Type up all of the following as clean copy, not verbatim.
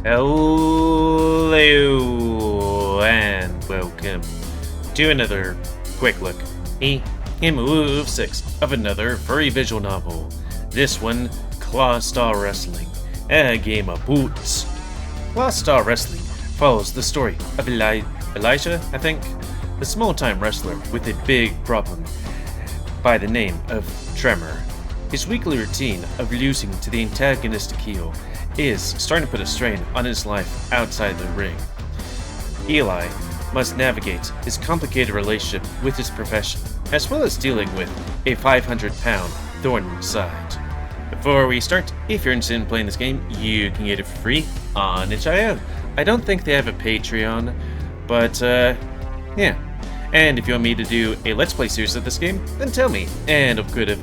Hello and welcome to another quick look at GamerWolfSix of another furry visual novel. This one, Clawstar Wrestling, a game of boots. Clawstar Wrestling follows the story of Elijah, I think, a small-time wrestler with a big problem by the name of Tremor. His weekly routine of losing to the antagonistic heel is starting to put a strain on his life outside the ring. Eli must navigate his complicated relationship with his profession, as well as dealing with a 500-pound thorn inside. Before we start, if you're interested in playing this game, you can get it for free on itch.io. I don't think they have a Patreon, but yeah. And if you want me to do a Let's Play series of this game, then tell me, and I'll put a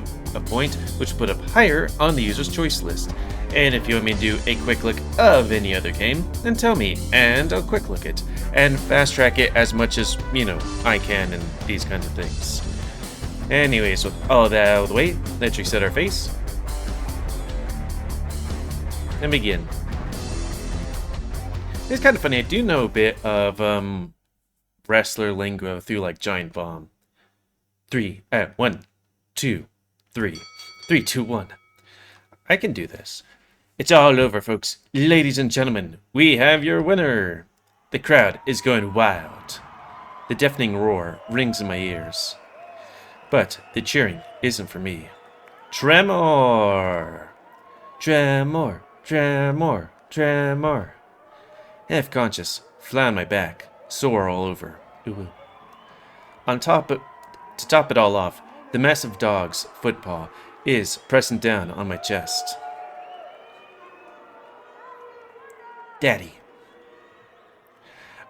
point which will put up higher on the user's choice list. And if you want me to do a quick look of any other game, then tell me, and I'll quick look it, and fast track it as much as, I can, and these kinds of things. Anyways, with all that out of the way, let's reset our face, and begin. It's kind of funny, I do know a bit of, wrestler lingo through, like, Giant Bomb. 1, 2, 3, 3, 2, 1. I can do this. It's all over, folks. Ladies and gentlemen, we have your winner. The crowd is going wild. The deafening roar rings in my ears. But the cheering isn't for me. Tremor! Tremor! Tremor! Tremor! Half conscious, flat on my back, sore all over. Ooh. To top it all off, the massive dog's footpaw is pressing down on my chest. Daddy.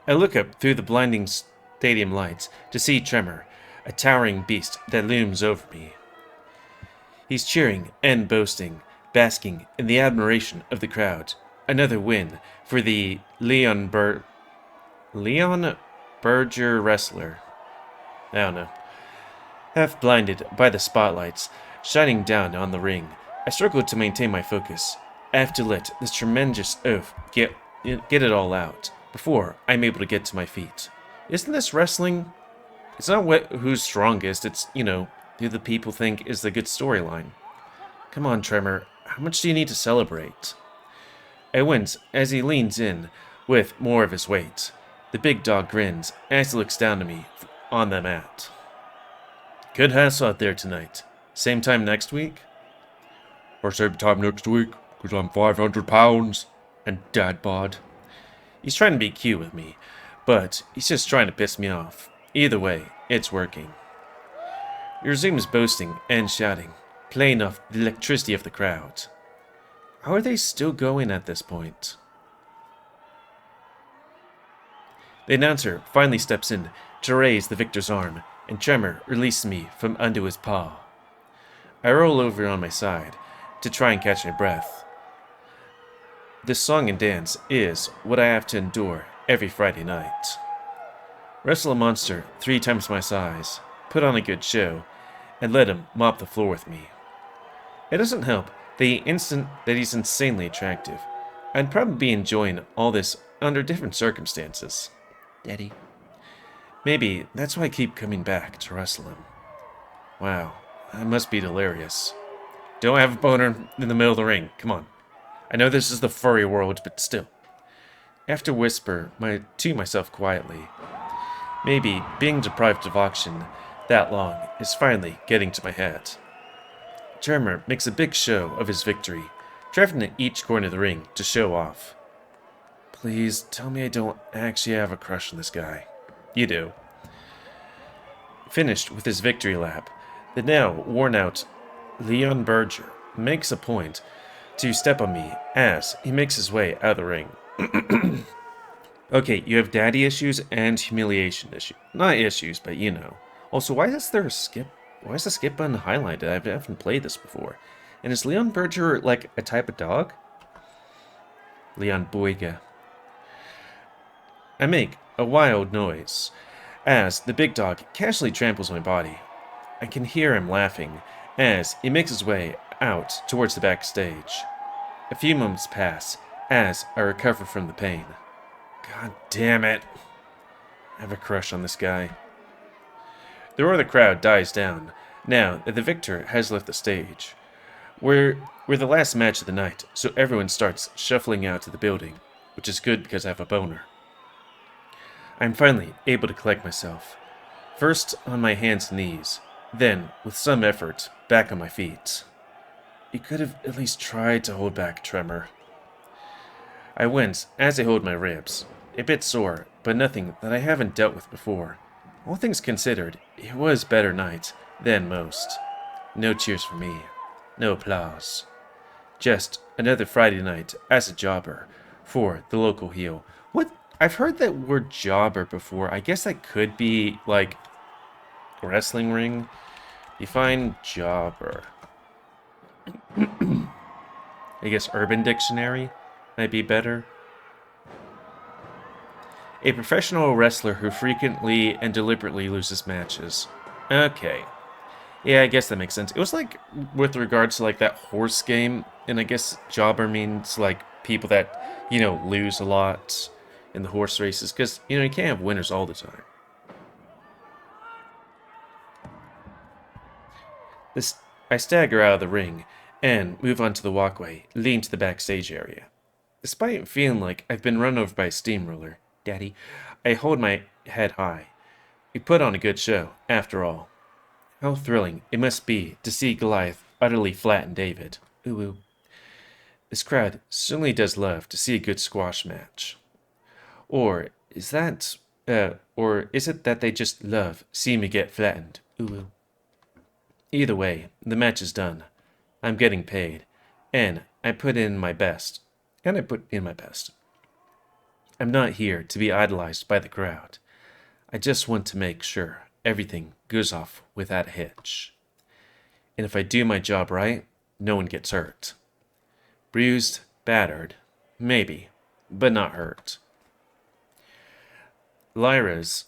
I look up through the blinding stadium lights to see Tremor, a towering beast that looms over me. He's cheering and boasting, basking in the admiration of the crowd. Another win for the Leon Berger wrestler. I don't know. Half blinded by the spotlights shining down on the ring, I struggle to maintain my focus. I have to let this tremendous oath get it all out before I'm able to get to my feet. Isn't this wrestling? It's not who's strongest, it's, who the people think is the good storyline. Come on, Tremor, how much do you need to celebrate? I wince as he leans in with more of his weight. The big dog grins as he looks down to me on the mat. Good hassle out there tonight. Same time next week? Or same time next week, because I'm 500 pounds and dad bod. He's trying to be cute with me, but he's just trying to piss me off. Either way, it's working. He resumes boasting and shouting, playing off the electricity of the crowd. How are they still going at this point? The announcer finally steps in to raise the victor's arm, and Tremor releases me from under his paw. I roll over on my side to try and catch my breath. This song and dance is what I have to endure every Friday night. Wrestle a monster 3 times my size, put on a good show, and let him mop the floor with me. It doesn't help that he's insanely attractive. I'd probably be enjoying all this under different circumstances. Daddy. Maybe that's why I keep coming back to wrestle him. Wow, that must be delirious. Don't have a boner in the middle of the ring, come on. I know this is the furry world, but still. I have to whisper to myself quietly. Maybe being deprived of oxygen that long is finally getting to my head. Tremor makes a big show of his victory, driving to each corner of the ring to show off. Please tell me I don't actually have a crush on this guy. You do. Finished with his victory lap, the now worn-out Leon Berger makes a point to step on me as he makes his way out of the ring. Okay, you have daddy issues and humiliation issues. Not issues, but Also, why is there a skip? Why is the skip button highlighted? I haven't played this before. And is Leon Berger like a type of dog? Leon Boyga. I make a wild noise as the big dog casually tramples my body. I can hear him laughing as he makes his way out towards the backstage. A few moments pass as I recover from the pain. God damn it. I have a crush on this guy. The roar of the crowd dies down, now that the victor has left the stage. We're the last match of the night, so everyone starts shuffling out to the building, which is good because I have a boner. I'm finally able to collect myself. First on my hands and knees, then, with some effort, back on my feet. You could have at least tried to hold back, Tremor. I wince as I hold my ribs. A bit sore, but nothing that I haven't dealt with before. All things considered, it was a better night than most. No cheers for me. No applause. Just another Friday night as a jobber for the local heel. What? I've heard that word jobber before. I guess that could be like wrestling ring. Define jobber. I guess Urban Dictionary might be better. A professional wrestler who frequently and deliberately loses matches. Okay. Yeah, I guess that makes sense. It was like with regards to like that horse game, and I guess jobber means like people that, lose a lot in the horse races, because, you can't have winners all the time. I stagger out of the ring and move onto the walkway, leading to the backstage area. Despite feeling like I've been run over by a steamroller, Daddy, I hold my head high. We put on a good show, after all. How thrilling it must be to see Goliath utterly flatten David. Ooh, ooh. This crowd certainly does love to see a good squash match. Or is it that they just love seeing me get flattened? Ooh, ooh. Either way, the match is done. I'm getting paid, and I put in my best. I'm not here to be idolized by the crowd. I just want to make sure everything goes off without a hitch. And if I do my job right, no one gets hurt. Bruised, battered, maybe, but not hurt. Lyra's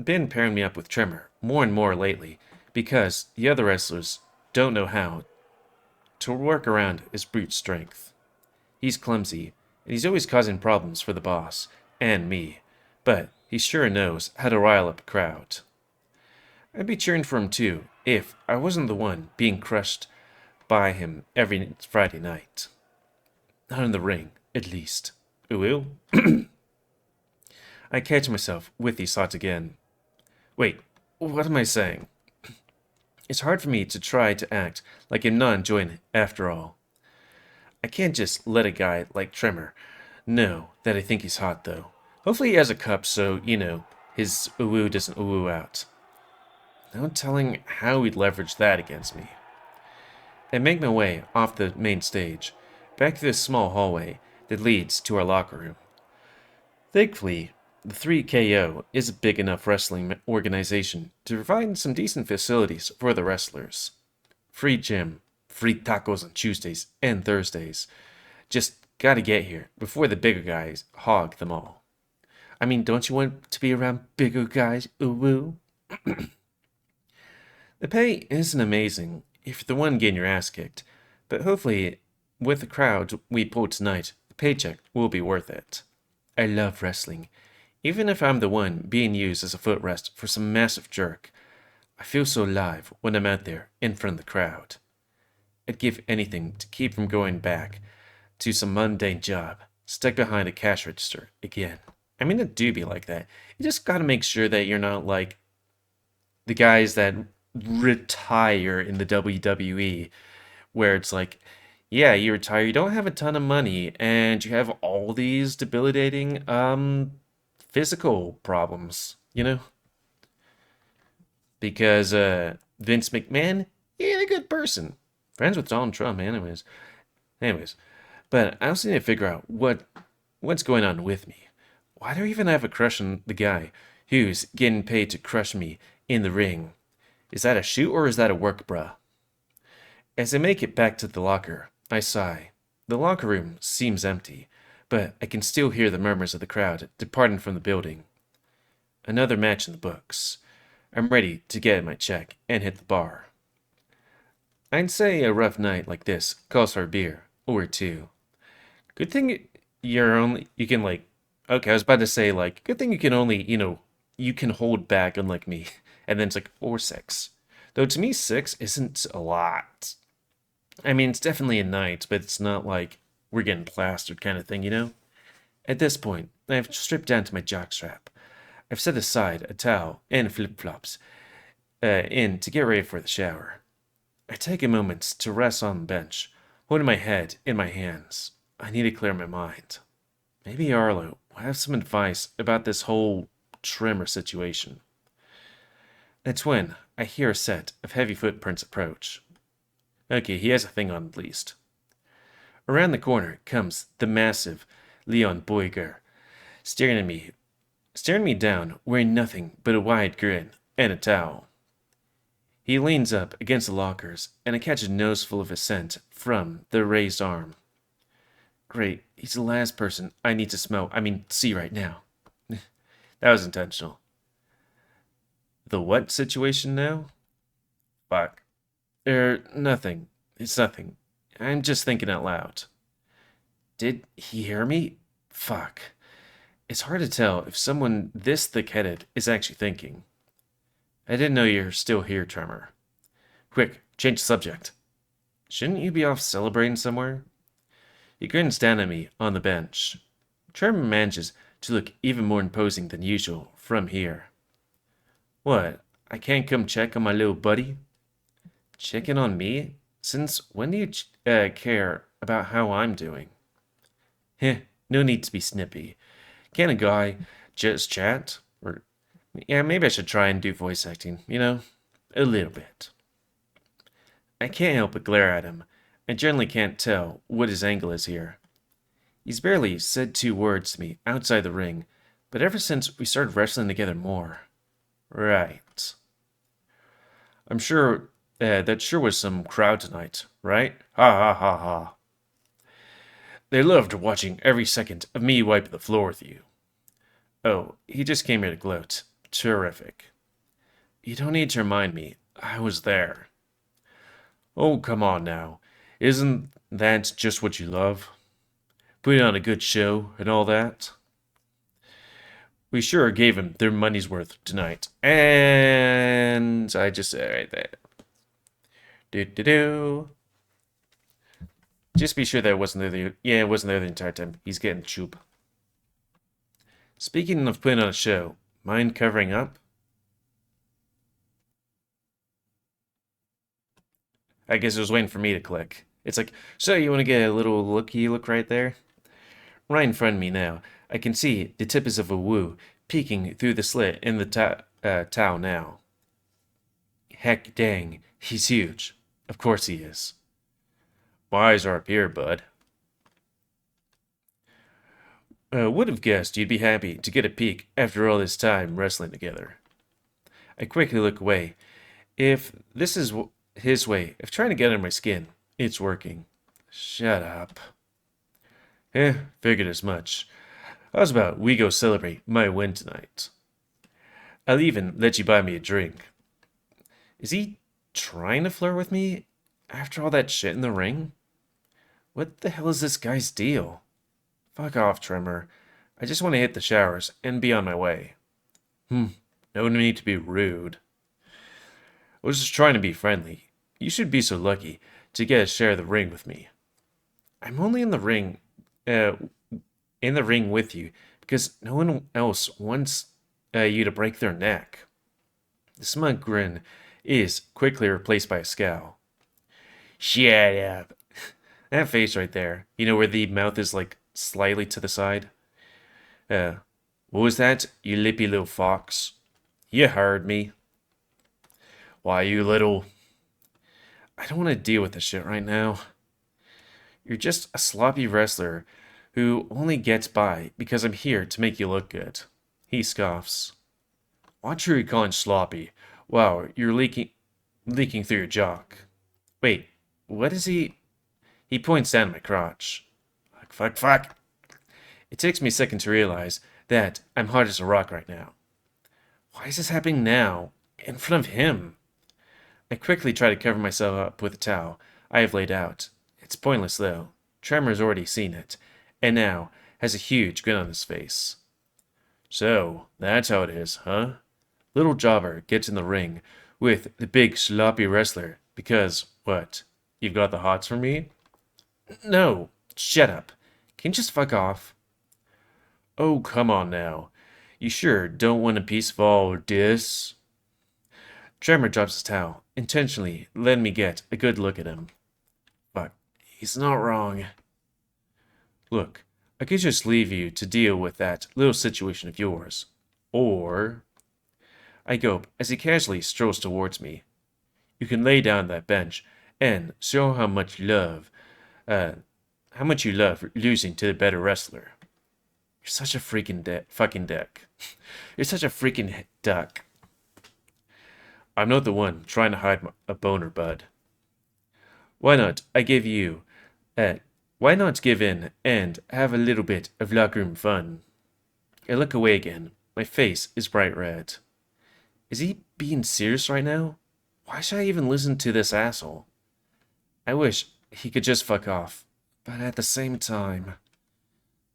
been pairing me up with Tremor more and more lately because the other wrestlers don't know how to work around his brute strength. He's clumsy, and he's always causing problems for the boss and me, but he sure knows how to rile up a crowd. I'd be cheering for him too if I wasn't the one being crushed by him every Friday night. Not in the ring, at least. Ooh. I catch myself with these thoughts again. Wait, what am I saying? It's hard for me to try to act like I'm not enjoying it after all. I can't just let a guy like Tremor know that I think he's hot, though. Hopefully he has a cup so, his ooh doesn't ooh out. No telling how he'd leverage that against me. I make my way off the main stage, back through this small hallway that leads to our locker room. Thankfully, the 3KO is a big enough wrestling organization to provide some decent facilities for the wrestlers. Free gym, free tacos on Tuesdays and Thursdays. Just gotta get here before the bigger guys hog them all. I mean, don't you want to be around bigger guys? Ooh woo. The pay isn't amazing if you're the one getting your ass kicked, but hopefully, with the crowd we pulled tonight, the paycheck will be worth it. I love wrestling. Even if I'm the one being used as a footrest for some massive jerk, I feel so alive when I'm out there in front of the crowd. I'd give anything to keep from going back to some mundane job, stuck behind a cash register again. I mean, it do be like that. You just gotta make sure that you're not like the guys that retire in the WWE, where it's like, yeah, you retire, you don't have a ton of money, and you have all these debilitating, physical problems, Because, Vince McMahon, he ain't a good person. Friends with Donald Trump, anyways. But I also need to figure out what's going on with me. Why do I even have a crush on the guy who's getting paid to crush me in the ring? Is that a shoot or is that a work, bruh? As I make it back to the locker, I sigh. The locker room seems empty, but I can still hear the murmurs of the crowd departing from the building. Another match in the books. I'm ready to get my check and hit the bar. I'd say a rough night like this calls for a beer or two. Good thing you can like, okay, I was about to say like, good thing you can only, you can hold back unlike me. And then it's like, or six. Though to me, six isn't a lot. I mean, it's definitely a night, but it's not like we're getting plastered kind of thing, you know? At this point, I've stripped down to my jockstrap. I've set aside a towel and flip-flops in to get ready for the shower. I take a moment to rest on the bench, holding my head in my hands. I need to clear my mind. Maybe Arlo will have some advice about this whole Tremor situation. That's when I hear a set of heavy footprints approach. Okay, he has a thing on at least. Around the corner comes the massive Leon Boyger, staring me down, wearing nothing but a wide grin and a towel. He leans up against the lockers, and I catch a noseful of his scent from the raised arm. Great, he's the last person I need to see right now. That was intentional. The what situation now? Fuck. Nothing. It's nothing. I'm just thinking out loud. Did he hear me? Fuck. It's hard to tell if someone this thick-headed is actually thinking. I didn't know you're still here, Tremor. Quick, change the subject. Shouldn't you be off celebrating somewhere? He grins down at me on the bench. Tremor manages to look even more imposing than usual from here. What? I can't come check on my little buddy? Checking on me? Since when do you care about how I'm doing? Heh, no need to be snippy. Can't a guy just chat? Or, yeah, maybe I should try and do voice acting, a little bit. I can't help but glare at him. I generally can't tell what his angle is here. He's barely said 2 words to me outside the ring, but ever since we started wrestling together more. Right. I'm sure that sure was some crowd tonight, right? Ha ha ha ha. They loved watching every second of me wipe the floor with you. Oh, he just came here to gloat. Terrific. You don't need to remind me. I was there. Oh, come on now. Isn't that just what you love? Putting on a good show and all that? We sure gave them their money's worth tonight. And I just said right there. Do. Just be sure that it wasn't there. It wasn't there the entire time. He's getting choop. Speaking of putting on a show, mind covering up? I guess it was waiting for me to click. It's like, so you want to get a little looky look right there? Right in front of me now, I can see the tips of a woo peeking through the slit in the towel now. Heck dang, he's huge. Of course he is. My eyes are up here, bud. Would have guessed you'd be happy to get a peek after all this time wrestling together. I quickly look away. If this is his way of trying to get under my skin, it's working. Shut up. Figured as much. How's about we go celebrate my win tonight? I'll even let you buy me a drink. Is he trying to flirt with me after all that shit in the ring? What the hell is this guy's deal? Fuck off, Tremor. I just want to hit the showers and be on my way. No need to be rude. I was just trying to be friendly. You should be so lucky to get a share of the ring with me. I'm only in the ring with you because no one else wants you to break their neck. The smug grin is quickly replaced by a scowl. Shut up. That face right there, where the mouth is like slightly to the side. What was that, you lippy little fox? You heard me. Why, you little... I don't want to deal with this shit right now. You're just a sloppy wrestler who only gets by because I'm here to make you look good. He scoffs. Watch who you're calling sloppy. Wow, you're leaking through your jock. Wait, what is he... He points down at my crotch. Fuck. It takes me a second to realize that I'm hard as a rock right now. Why is this happening now, in front of him? I quickly try to cover myself up with a towel I have laid out. It's pointless, though. Tremor's already seen it, and now has a huge grin on his face. So, that's how it is, huh? Little jobber gets in the ring with the big sloppy wrestler because, what, you've got the hots for me? No, shut up. Can you just fuck off? Oh, come on now. You sure don't want a piece of all this? Tremor drops his towel, intentionally letting me get a good look at him. But he's not wrong. Look, I could just leave you to deal with that little situation of yours. Or... I gulp as he casually strolls towards me. You can lay down that bench and show how much you love losing to the better wrestler. You're such a fucking dick. You're such a freaking duck. I'm not the one trying to hide a boner, bud. Why not give in and have a little bit of locker room fun? I look away again. My face is bright red. Is he being serious right now? Why should I even listen to this asshole? I wish he could just fuck off. But at the same time,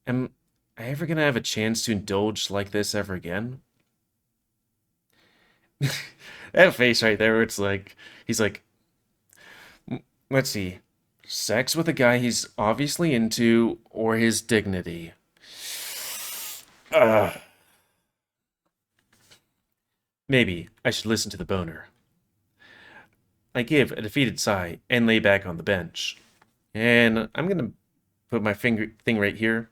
am I ever gonna have a chance to indulge like this ever again? That face right there where it's like, he's like, let's see, sex with a guy he's obviously into or his dignity. Maybe I should listen to the boner. I give a defeated sigh and lay back on the bench. And I'm gonna put my thing right here.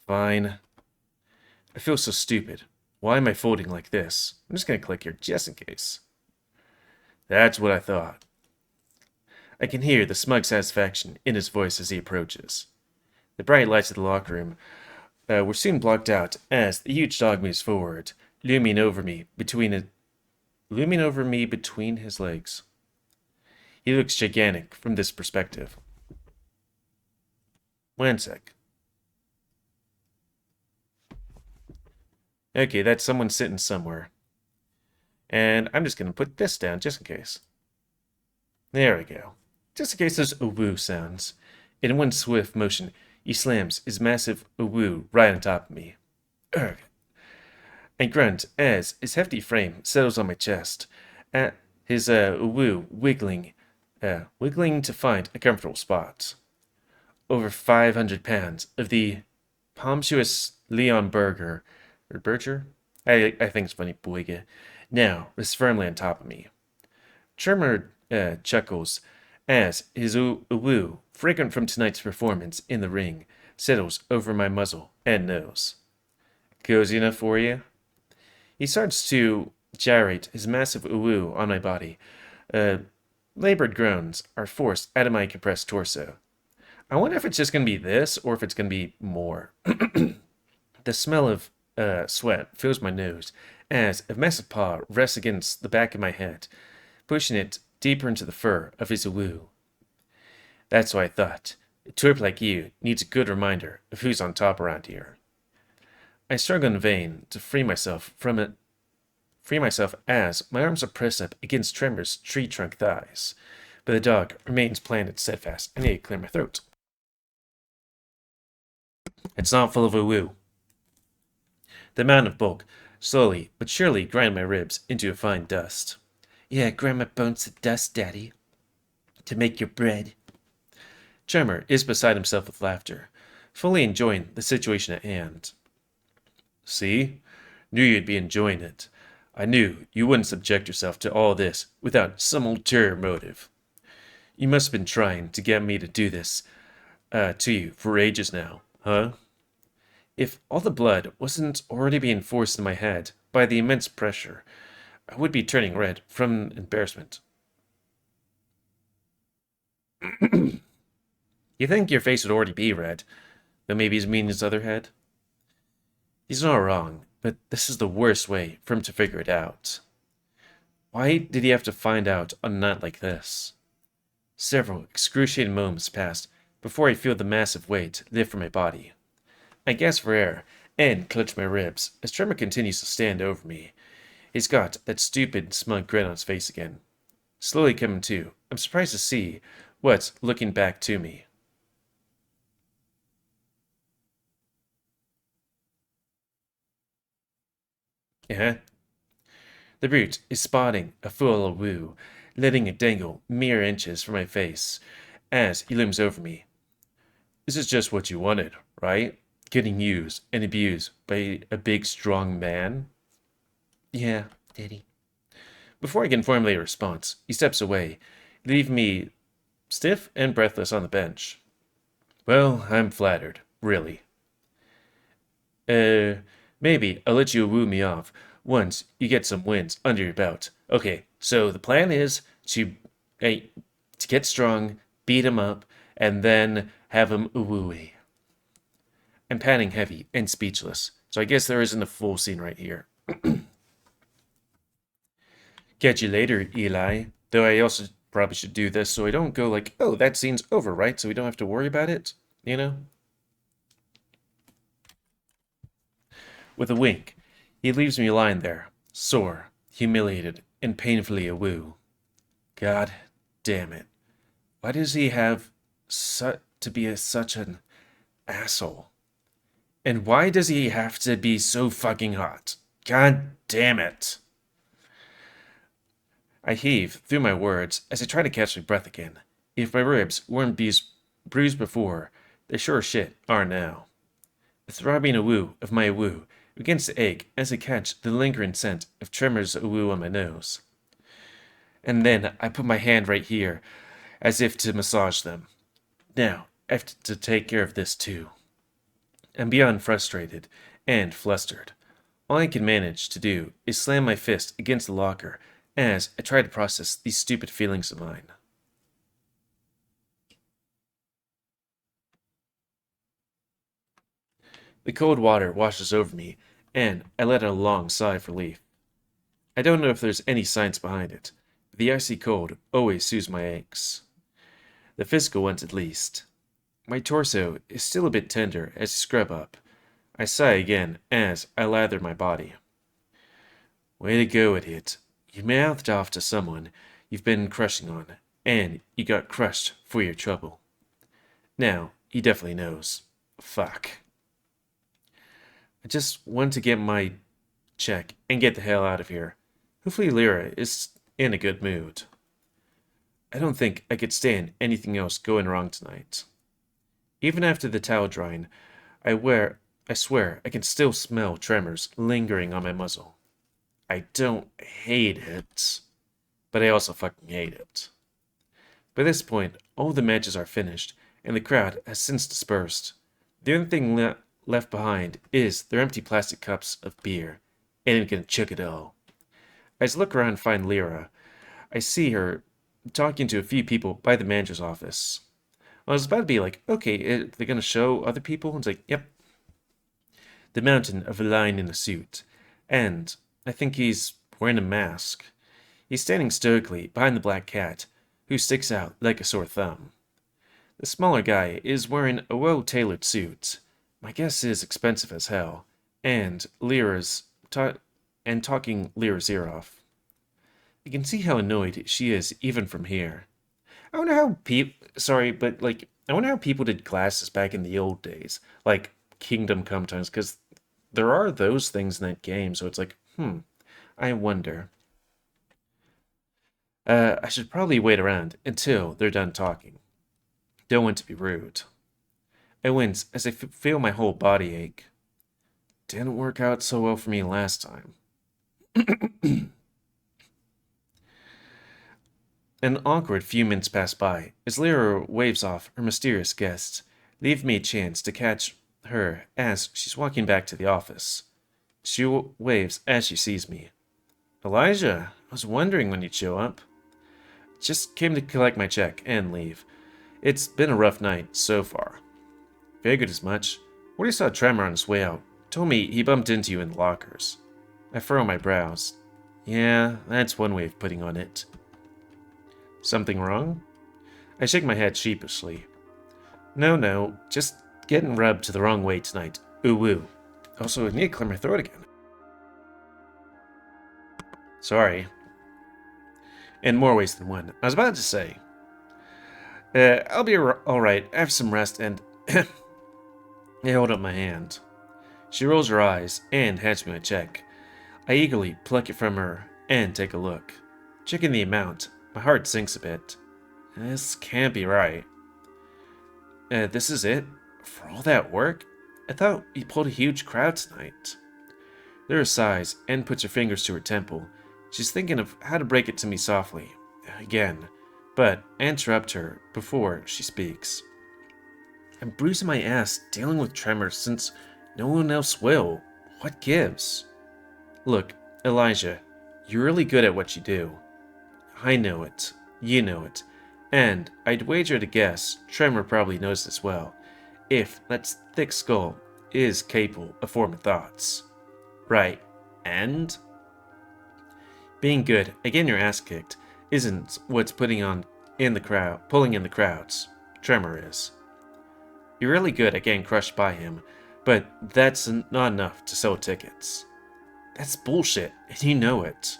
Fine. I feel so stupid. Why am I folding like this? I'm just gonna click here just in case. That's what I thought. I can hear the smug satisfaction in his voice as he approaches. The bright lights of the locker room were soon blocked out as the huge dog moves forward, looming over me between his legs. He looks gigantic from this perspective. One sec. Okay, that's someone sitting somewhere. And I'm just going to put this down just in case. There we go. Just in case there's woo sounds. In one swift motion, he slams his massive woo right on top of me. Urgh. I grunt as his hefty frame settles on my chest, his woo wiggling to find a comfortable spot. Over 500 pounds of the pompous Leon Burger, or Berger? I think it's funny, Boyga, now is firmly on top of me. Tremor chuckles as his woo, fragrant from tonight's performance in the ring, settles over my muzzle and nose. Cozy enough for you? He starts to gyrate his massive woo on my body. Labored groans are forced out of my compressed torso. I wonder if it's just going to be this or if it's going to be more. The smell of sweat fills my nose as a massive paw rests against the back of my head, pushing it deeper into the fur of his woo. That's what I thought. A twerp like you needs a good reminder of who's on top around here. I struggle in vain to free myself as my arms are pressed up against Tremor's tree trunk thighs, but the dog remains planted steadfast. I need to clear my throat. It's not full of woo. The amount of bulk slowly but surely grind my ribs into a fine dust. Yeah, grind my bones to dust, Daddy. To make your bread. Tremor is beside himself with laughter, fully enjoying the situation at hand. See? Knew you'd be enjoying it. I knew you wouldn't subject yourself to all this without some ulterior motive. You must have been trying to get me to do this to you for ages now, huh? If all the blood wasn't already being forced in my head by the immense pressure, I would be turning red from embarrassment. You think your face would already be red, but maybe he's meaning his other head? He's not wrong, but this is the worst way for him to figure it out. Why did he have to find out on a night like this? Several excruciating moments passed before I feel the massive weight lift from my body. I gasp for air and clutch my ribs as Tremor continues to stand over me. He's got that stupid, smug grin on his face again. Slowly coming to, I'm surprised to see what's looking back to me. Uh-huh. The brute is spotting a full woo, letting it dangle mere inches from my face as he looms over me. This is just what you wanted, right? Getting used and abused by a big, strong man? Yeah, Daddy. Before I can formulate a response, he steps away, leaving me stiff and breathless on the bench. Well, I'm flattered, really. Uh, Maybe I'll let you woo me off once you get some wins under your belt. Okay, so the plan is uh, to get strong, beat him up, and then have him wooey. I'm panting heavy and speechless, so I guess there isn't a full scene right here. Catch you later, Eli. Though I also probably should do this so I don't go like, oh, that scene's over, right? So we don't have to worry about it, you know? With a wink, he leaves me lying there, sore, humiliated, and painfully awoo. God damn it. Why does he have to be such an asshole? And why does he have to be so fucking hot? God damn it. I heave through my words as I try to catch my breath again. If my ribs weren't bruised before, they sure as shit are now. The throbbing awoo of my awoo begins to ache as I catch the lingering scent of Tremor's awoo on my nose. And then I put my hand right here, as if to massage them. Now, I have to take care of this too. I'm beyond frustrated and flustered. All I can manage to do is slam my fist against the locker as I try to process these stupid feelings of mine. The cold water washes over me, and I let out a long sigh of relief. I don't know if there's any science behind it, but the icy cold always soothes my aches. The physical ones at least. My torso is still a bit tender as I scrub up. I sigh again as I lather my body. Way to go, idiot. You mouthed off to someone you've been crushing on, and you got crushed for your trouble. Now, he definitely knows. Fuck. I just want to get my check and get the hell out of here. Hopefully Lyra is in a good mood. I don't think I could stand anything else going wrong tonight. Even after the towel drying, I swear I can still smell tremors lingering on my muzzle. I don't hate it, but I also fucking hate it. By this point, all the matches are finished, and the crowd has since dispersed. The only thing left behind is their empty plastic cups of beer, and I'm gonna chug it all. As I look around and find Lyra, I see her talking to a few people by the manager's office. I was about to be like, okay, they're gonna show other people? And it's like, yep. The mountain of a lion in a suit, and I think he's wearing a mask. He's standing stoically behind the black cat, who sticks out like a sore thumb. The smaller guy is wearing a well-tailored suit. My guess is expensive as hell, and talking Lyra's ear off. You can see how annoyed she is even from here. I wonder how I wonder how people did glasses back in the old days, like Kingdom Come times, because there are those things in that game, so it's like, I wonder. I should probably wait around until they're done talking. Don't want to be rude. I wince as I feel my whole body ache. Didn't work out so well for me last time. An awkward few minutes pass by as Lyra waves off her mysterious guests, leaving me a chance to catch her as she's walking back to the office. She waves as she sees me. Elijah, I was wondering when you'd show up. Just came to collect my check and leave. It's been a rough night so far. Figured as much. What saw Tremor on his way out. Told me he bumped into you in the lockers. I furrow my brows. Yeah, that's one way of putting on it. Something wrong? I shake my head sheepishly. No, just getting rubbed to the wrong way tonight. Ooh woo. Also, I need to clear my throat again. Sorry. In more ways than one. I was about to say. I'll be alright. I have some rest and... I hold up my hand. She rolls her eyes and hands me my check. I eagerly pluck it from her and take a look. Checking the amount, my heart sinks a bit. This can't be right. This is it? For all that work? I thought we pulled a huge crowd tonight. Lyra sighs and puts her fingers to her temple. She's thinking of how to break it to me softly. Again. But I interrupt her before she speaks. I'm bruising my ass dealing with Tremor since no one else will. What gives? Look, Elijah, you're really good at what you do. I know it. You know it. And I'd wager to guess Tremor probably knows this well, if that thick skull is capable of forming thoughts. Right. And? Being good at getting your ass kicked isn't what's pulling in the crowds. Tremor is. You're really good at getting crushed by him, but that's not enough to sell tickets. That's bullshit, and you know it.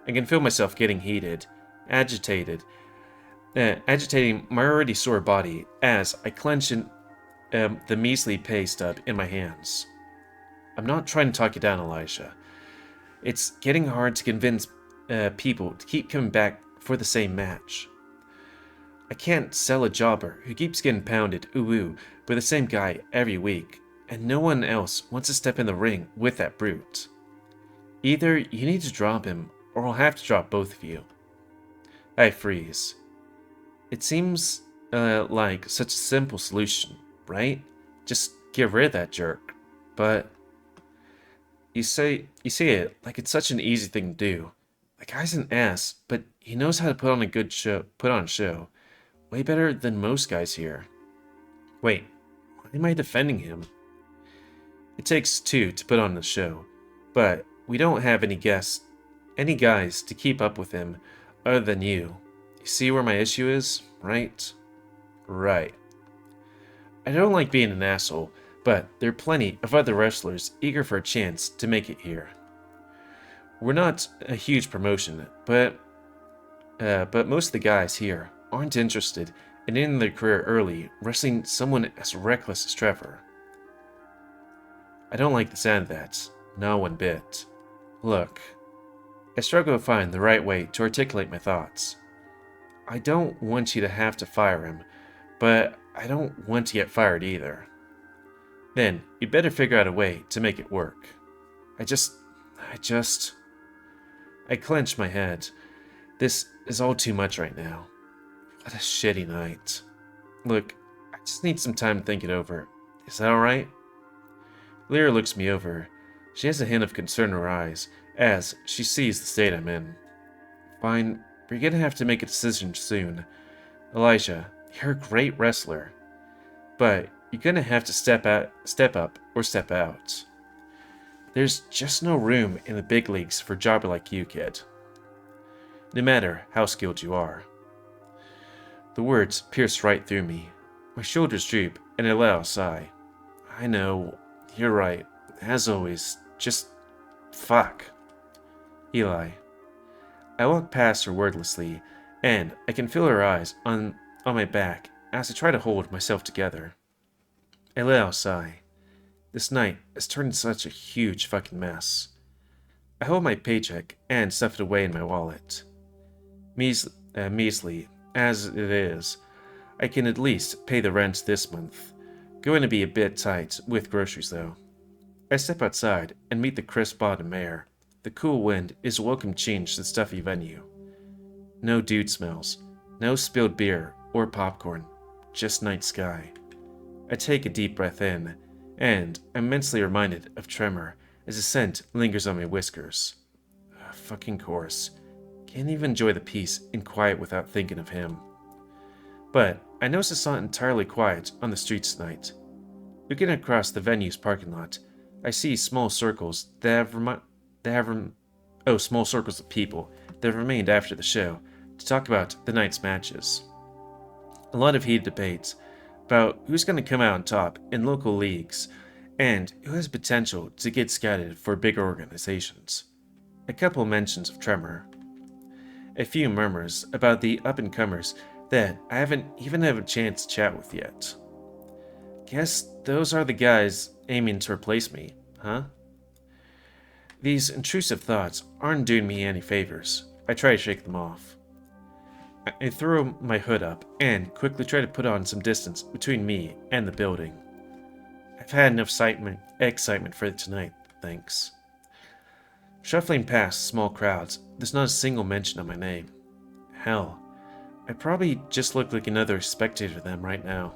I can feel myself getting heated, agitating my already sore body as I clench in the measly pay stub in my hands. I'm not trying to talk you down, Elijah. It's getting hard to convince people to keep coming back for the same match. I can't sell a jobber who keeps getting pounded ooh by the same guy every week, and no one else wants to step in the ring with that brute. Either you need to drop him, or I'll have to drop both of you. I freeze. It seems like such a simple solution, right? Just get rid of that jerk. But you say it like it's such an easy thing to do. The guy's an ass, but he knows how to put on a show. Way better than most guys here. Wait, why am I defending him? It takes two to put on the show, but we don't have any guys to keep up with him other than you. You see where my issue is, right? Right. I don't like being an asshole, but there are plenty of other wrestlers eager for a chance to make it here. We're not a huge promotion, but most of the guys here aren't interested in ending their career early wrestling someone as reckless as Trevor. I don't like the sound of that, not one bit. Look, I struggle to find the right way to articulate my thoughts. I don't want you to have to fire him, but I don't want to get fired either. Then you'd better figure out a way to make it work. I clench my head. This is all too much right now. What a shitty night. Look, I just need some time to think it over. Is that alright? Lyra looks me over. She has a hint of concern in her eyes as she sees the state I'm in. Fine, we're gonna have to make a decision soon. Elijah, you're a great wrestler. But you're gonna have to step up or step out. There's just no room in the big leagues for a jobber like you, kid. No matter how skilled you are. The words pierce right through me. My shoulders droop and I let out a sigh. I know, you're right. As always, just fuck. Eli. I walk past her wordlessly, and I can feel her eyes on my back as I try to hold myself together. I let out a sigh. This night has turned into such a huge fucking mess. I hold my paycheck and stuff it away in my wallet. Measly as it is, I can at least pay the rent this month. Going to be a bit tight with groceries though. I step outside and meet the crisp autumn air. The cool wind is a welcome change to the stuffy venue. No dude smells, no spilled beer or popcorn, just night sky. I take a deep breath in, and I'm mentally reminded of Tremor as the scent lingers on my whiskers. Fucking course. Can't even enjoy the peace and quiet without thinking of him. But I notice it's not entirely quiet on the streets tonight. Looking across the venue's parking lot, I see small circles of people that have remained after the show to talk about the night's matches. A lot of heated debates about who's going to come out on top in local leagues and who has potential to get scouted for bigger organizations. A couple mentions of Tremor. A few murmurs about the up-and-comers that I haven't even had a chance to chat with yet. Guess those are the guys aiming to replace me, huh? These intrusive thoughts aren't doing me any favors. I try to shake them off. I throw my hood up and quickly try to put on some distance between me and the building. I've had enough excitement for tonight, thanks. Shuffling past small crowds, there's not a single mention of my name. Hell, I probably just look like another spectator to them right now.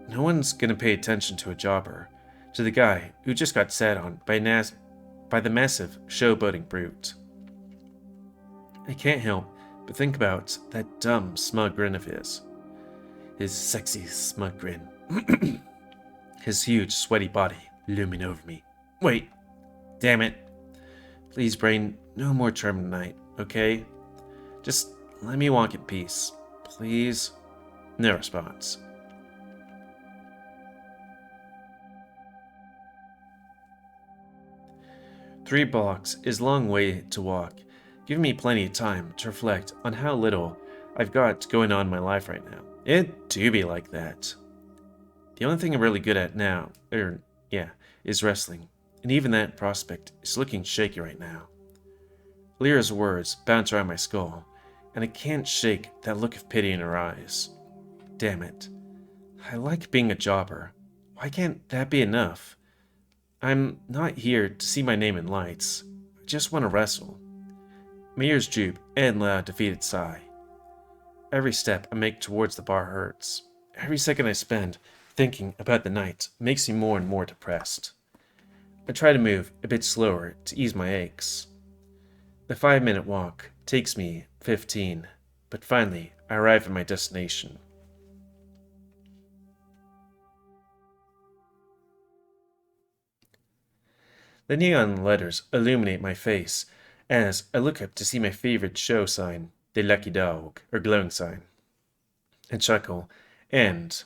No one's gonna pay attention to a jobber, to the guy who just got sat on by the massive showboating brute. I can't help but think about that dumb, smug grin of his. His sexy, smug grin. His huge, sweaty body looming over me. Wait. Damn it. Please, brain, no more Tremor tonight, okay? Just let me walk in peace. Please? No response. Three blocks is a long way to walk, giving me plenty of time to reflect on how little I've got going on in my life right now. It do be like that. The only thing I'm really good at now, is wrestling, and even that prospect is looking shaky right now. Lyra's words bounce around my skull, and I can't shake that look of pity in her eyes. Damn it. I like being a jobber. Why can't that be enough? I'm not here to see my name in lights. I just want to wrestle. My ears droop and let out a defeated sigh. Every step I make towards the bar hurts. Every second I spend thinking about the night makes me more and more depressed. I try to move a bit slower to ease my aches. The 5-minute walk takes me 15, but finally I arrive at my destination. The neon letters illuminate my face as I look up to see my favorite show sign, the lucky dog, or glowing sign. I chuckle, and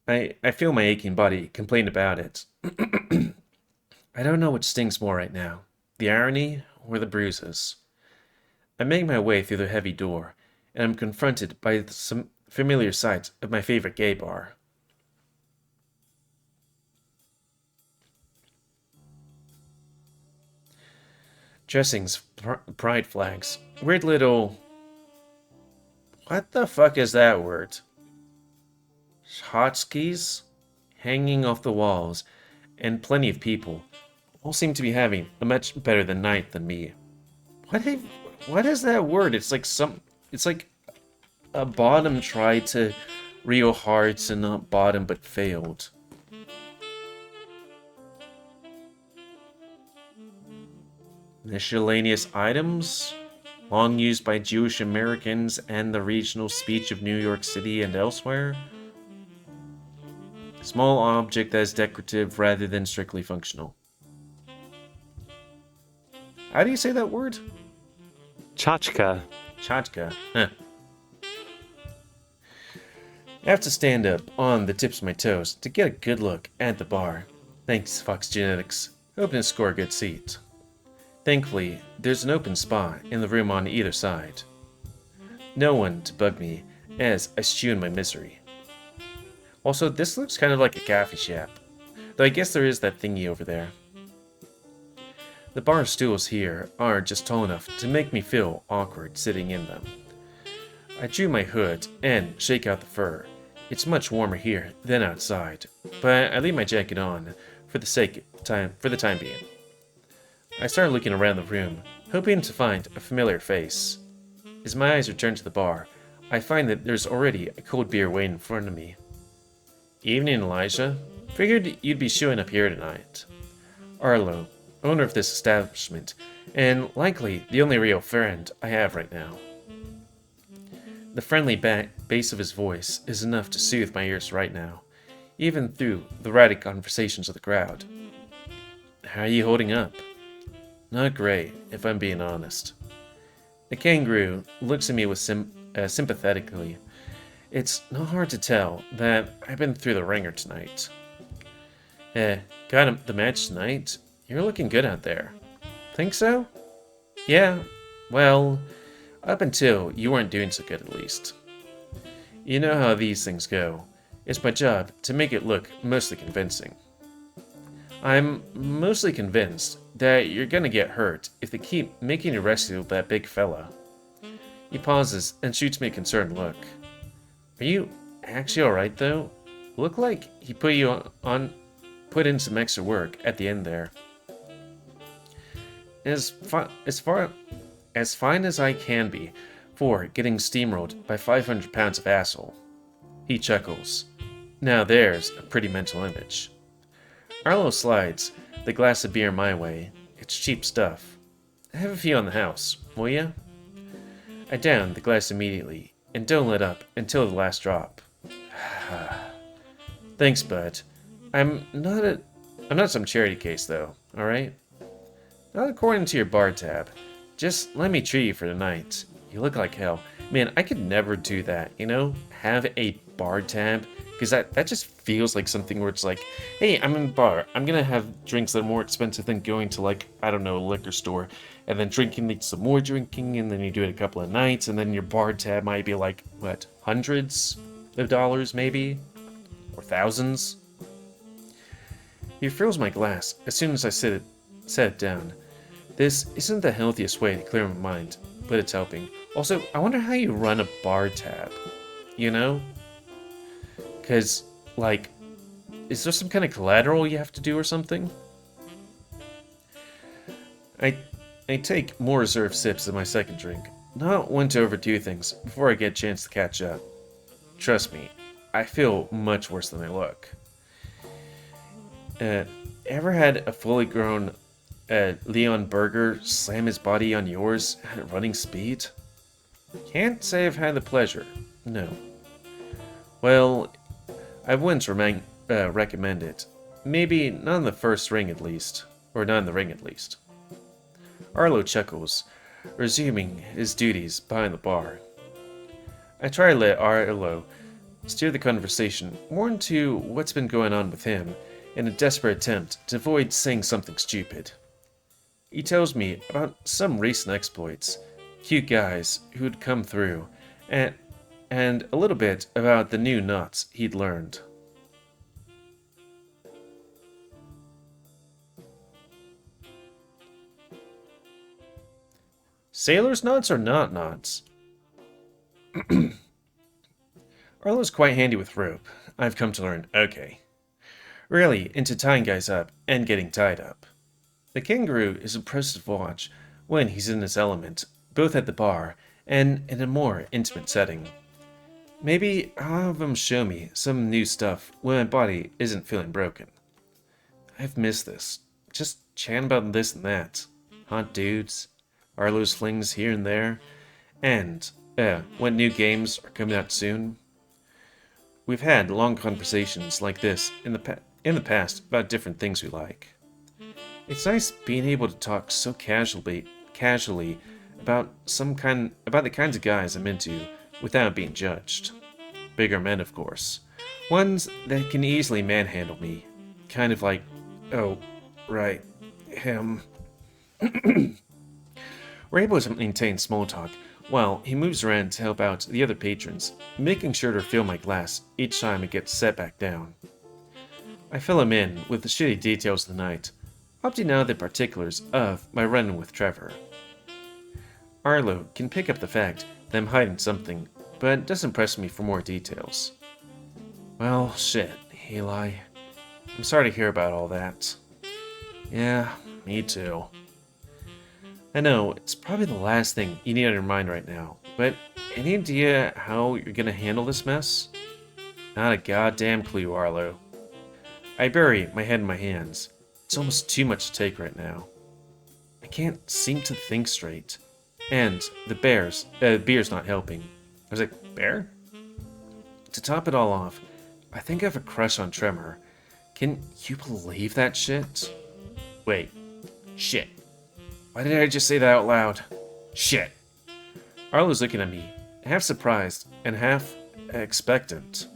I feel my aching body complain about it. I don't know which stings more right now, the irony or the bruises. I make my way through the heavy door, and I'm confronted by some familiar sight of my favorite gay bar. Dressings, pride flags, weird little... What the fuck is that word? Hotskis? Hanging off the walls, and plenty of people. All seem to be having a much better night than me. What is that word? It's like a bottom tried to real hearts and not bottom but failed. Miscellaneous items, long used by Jewish Americans and the regional speech of New York City and elsewhere. Small object that is decorative rather than strictly functional. How do you say that word? Tchotchke. Tchotchke. Huh. I have to stand up on the tips of my toes to get a good look at the bar. Thanks, Fox Genetics. Hoping to score a good seat. Thankfully, there's an open spot in the room on either side. No one to bug me as I stew in my misery. Also, this looks kind of like a coffee shop, though I guess there is that thingy over there. The bar stools here are just tall enough to make me feel awkward sitting in them. I drew my hood and shake out the fur. It's much warmer here than outside, but I leave my jacket on for the time being. I start looking around the room, hoping to find a familiar face. As my eyes return to the bar, I find that there's already a cold beer waiting in front of me. Evening, Elijah. Figured you'd be showing up here tonight. Arlo, owner of this establishment, and likely the only real friend I have right now. The friendly bass of his voice is enough to soothe my ears right now, even through the erratic conversations of the crowd. How are you holding up? Not great, if I'm being honest. The kangaroo looks at me with sympathetically. It's not hard to tell that I've been through the ringer tonight. Got the match tonight? You're looking good out there. Think so? Yeah, well, up until you weren't doing so good at least. You know how these things go. It's my job to make it look mostly convincing. I'm mostly convinced that you're gonna get hurt if they keep making you wrestle that big fella. He pauses and shoots me a concerned look. Are you actually alright though? Look like he put in some extra work at the end there. As fine as I can be for getting steamrolled by 500 pounds of asshole. He chuckles. Now there's a pretty mental image. Arlo slides the glass of beer my way. It's cheap stuff. Have a few on the house, will ya? I down the glass immediately and don't let up until the last drop. Thanks, bud. I'm not some charity case though, alright? Not according to your bar tab. Just let me treat you for the night. You look like hell. Man, I could never do that, you know? Have a bar tab. Because that just feels like something where it's like, hey, I'm in a bar. I'm going to have drinks that are more expensive than going to, like, I don't know, a liquor store. And then drinking leads to more drinking, and then you do it a couple of nights, and then your bar tab might be like, what, hundreds of dollars maybe? Or thousands? He fills my glass as soon as I set it down. This isn't the healthiest way to clear my mind, but it's helping. Also, I wonder how you run a bar tab, you know? Because, like, is there some kind of collateral you have to do or something? I take more reserved sips of my second drink, not one to overdo things before I get a chance to catch up. Trust me, I feel much worse than I look. Ever had a fully grown Leon Burger slam his body on yours at running speed? Can't say I've had the pleasure, no. Well, I wouldn't recommend it. Maybe not in the first ring at least. Or not in the ring at least. Arlo chuckles, resuming his duties behind the bar. I try to let Arlo steer the conversation more into what's been going on with him in a desperate attempt to avoid saying something stupid. He tells me about some recent exploits, cute guys who'd come through, and a little bit about the new knots he'd learned. Sailor's knots or not knots? Arlo's quite handy with rope, I've come to learn. Okay. Really into tying guys up and getting tied up. The kangaroo is impressive to watch when he's in his element, both at the bar and in a more intimate setting. Maybe I'll have him show me some new stuff when my body isn't feeling broken. I've missed this. Just chatting about this and that. Hot dudes, Arlo's flings here and there, and when new games are coming out soon. We've had long conversations like this in the past about different things we like. It's nice being able to talk so casually about the kinds of guys I'm into without being judged. Bigger men, of course. Ones that can easily manhandle me. Kind of like, oh, right, him. We're able to maintain small talk while he moves around to help out the other patrons, making sure to fill my glass each time it gets set back down. I fill him in with the shitty details of the night, opting out the particulars of my run-in with Trevor. Arlo can pick up the fact that I'm hiding something, but doesn't press me for more details. Well, shit, Eli. I'm sorry to hear about all that. Yeah, me too. I know, it's probably the last thing you need on your mind right now, but any idea how you're gonna handle this mess? Not a goddamn clue, Arlo. I bury my head in my hands. It's almost too much to take right now. I can't seem to think straight. And the beer's not helping. I was like, bear? To top it all off, I think I have a crush on Tremor. Can you believe that shit? Wait. Shit. Why did I just say that out loud? Shit. Arlo's looking at me, half surprised and half expectant.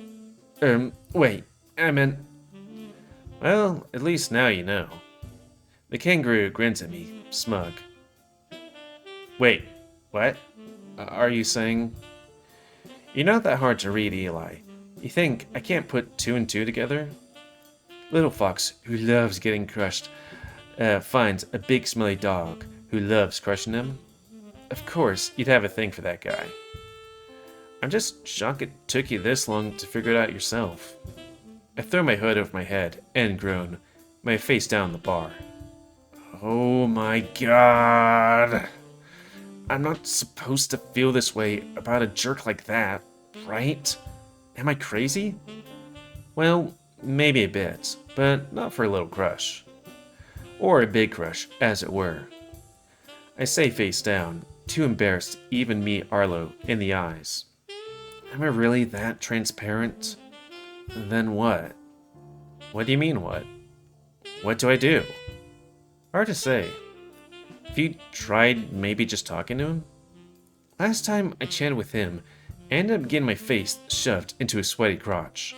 Wait. I meant... Well, at least now you know. The kangaroo grins at me, smug. Wait, what? Are you saying... You're not that hard to read, Eli. You think I can't put two and two together? Little fox who loves getting crushed finds a big smelly dog who loves crushing him. Of course, you'd have a thing for that guy. I'm just shocked it took you this long to figure it out yourself. I throw my hood over my head and groan, my face down the bar. Oh my god. I'm not supposed to feel this way about a jerk like that, right? Am I crazy? Well, maybe a bit, but not for a little crush. Or a big crush, as it were. I say face down, too embarrassed to even meet Arlo in the eyes. Am I really that transparent? Then what? What do you mean what? What do I do? Hard to say. Have you tried maybe just talking to him? Last time I chatted with him, I ended up getting my face shoved into his sweaty crotch.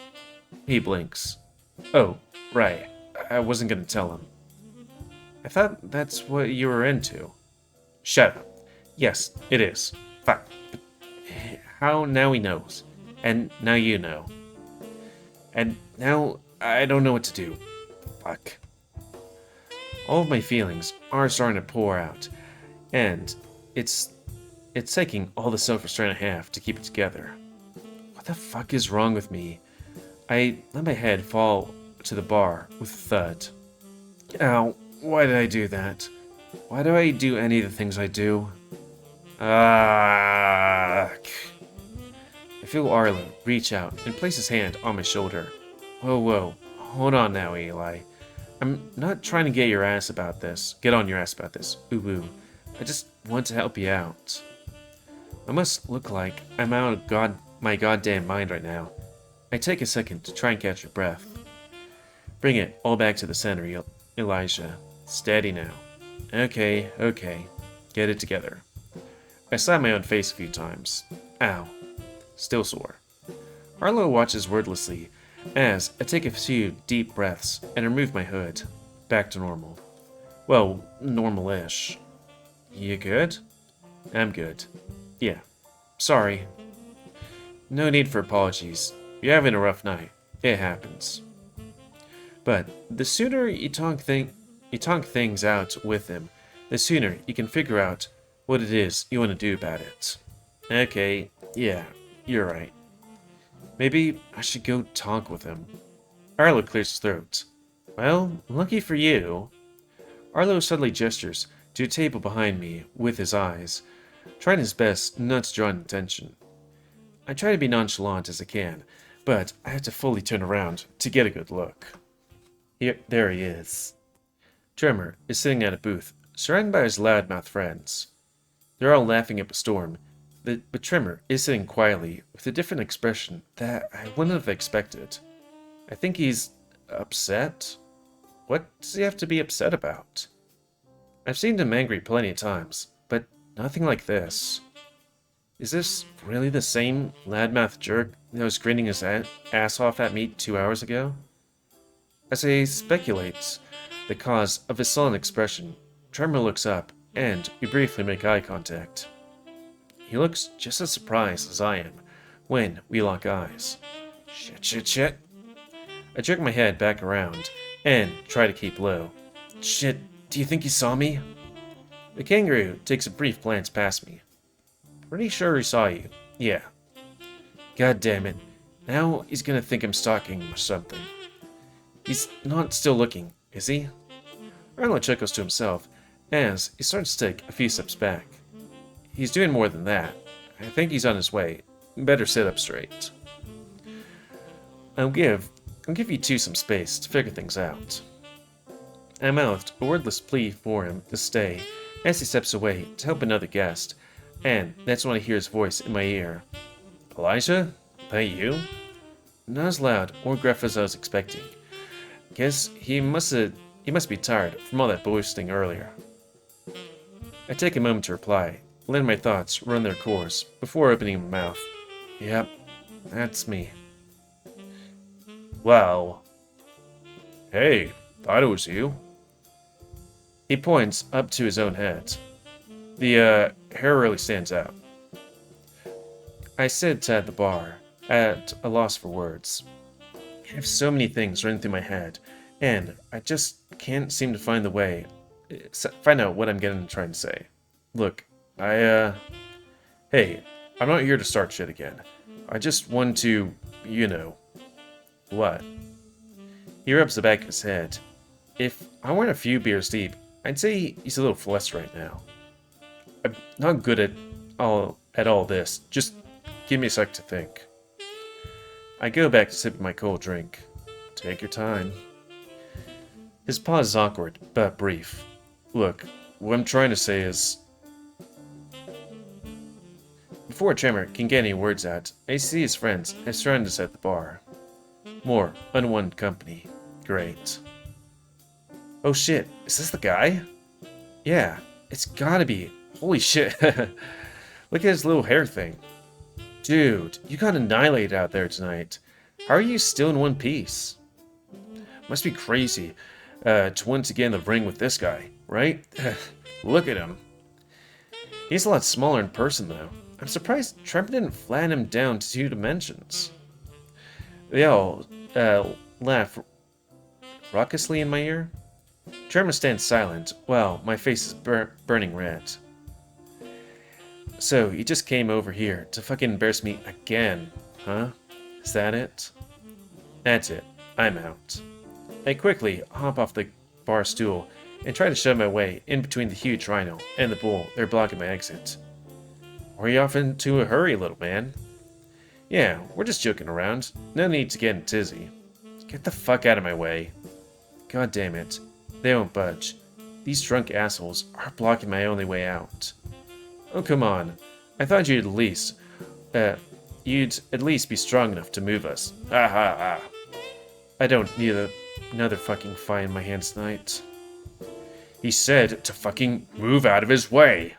He blinks. Oh, right. I wasn't gonna tell him. I thought that's what you were into. Shut up. Yes, it is. Fine. But how now he knows. And now you know. And now I don't know what to do. Fuck. All of my feelings are starting to pour out, and it's taking all the self-restraint I have to keep it together. What the fuck is wrong with me? I let my head fall to the bar with a thud. Ow, why did I do that? Why do I do any of the things I do? I feel Arlo reach out and place his hand on my shoulder. Whoa, hold on now, Eli. I'm not trying to get on your ass about this. Ooh. I just want to help you out. I must look like I'm out of my goddamn mind right now. I take a second to try and catch your breath. Bring it all back to the center, Elijah. Steady now. Okay. Get it together. I slap my own face a few times. Ow. Still sore. Arlo watches wordlessly as I take a few deep breaths and remove my hood. Back to normal. Well, normal-ish. You good? I'm good. Yeah. Sorry. No need for apologies. You're having a rough night. It happens. But the sooner you talk things out with him, the sooner you can figure out what it is you want to do about it. Okay, yeah, you're right. Maybe I should go talk with him. Arlo clears his throat. Well, lucky for you. Arlo suddenly gestures to a table behind me with his eyes, trying his best not to draw attention. I try to be nonchalant as I can, but I have to fully turn around to get a good look. There he is. Tremor is sitting at a booth, surrounded by his loudmouth friends. They're all laughing up a storm, but Tremor is sitting quietly with a different expression that I wouldn't have expected. I think he's upset? What does he have to be upset about? I've seen him angry plenty of times, but nothing like this. Is this really the same loudmouth jerk that was grinning his ass off at me 2 hours ago? As I speculate the cause of his sullen expression, Tremor looks up, and we briefly make eye contact. He looks just as surprised as I am when we lock eyes. Shit. I jerk my head back around and try to keep low. Shit, do you think he saw me? The kangaroo takes a brief glance past me. Pretty sure he saw you. Yeah. God damn it. Now he's gonna think I'm stalking him or something. He's not still looking, is he? Arlo chuckles to himself as he starts to take a few steps back. He's doing more than that. I think he's on his way. Better sit up straight. I'll give you two some space to figure things out. I mouthed a wordless plea for him to stay as he steps away to help another guest, and that's when I hear his voice in my ear. Elijah? That you? Not as loud or gruff as I was expecting. Guess he must be tired from all that boasting earlier. I take a moment to reply, letting my thoughts run their course before opening my mouth. Yep, that's me. Well. Hey, thought it was you. He points up to his own head. The hair really stands out. I sit at the bar, at a loss for words. I have so many things running through my head And I just can't seem to find the way. Find out what I'm trying to say. Look, hey, I'm not here to start shit again. I just want to, you know, what? He rubs the back of his head. If I weren't a few beers deep, I'd say he's a little flustered right now. I'm not good at all this. Just give me a sec to think. I go back to sipping my cold drink. Take your time. His pause is awkward, but brief. Look, what I'm trying to say is... Before Tremor can get any words out, I see his friends have surrounded us at the bar. More unwanted company. Great. Oh shit, is this the guy? Yeah, it's gotta be. Holy shit. Look at his little hair thing. Dude, you got annihilated out there tonight. How are you still in one piece? Must be crazy to once again the ring with this guy, right? Look at him. He's a lot smaller in person though. I'm surprised Tremor didn't flatten him down to 2 dimensions. They all laugh raucously in my ear. Tremor stands silent while my face is burning red. So, you just came over here to fucking embarrass me again, huh? Is that it? That's it. I'm out. I quickly hop off the bar stool and try to shove my way in between the huge rhino and the bull they're blocking my exit. Are you off into a hurry, little man? Yeah, we're just joking around. No need to get in tizzy. Get the fuck out of my way. God damn it. They won't budge. These drunk assholes are blocking my only way out. Oh, come on. I thought you'd at least be strong enough to move us. Ha ha ha. I don't need another fucking fight in my hands tonight. He said to fucking move out of his way.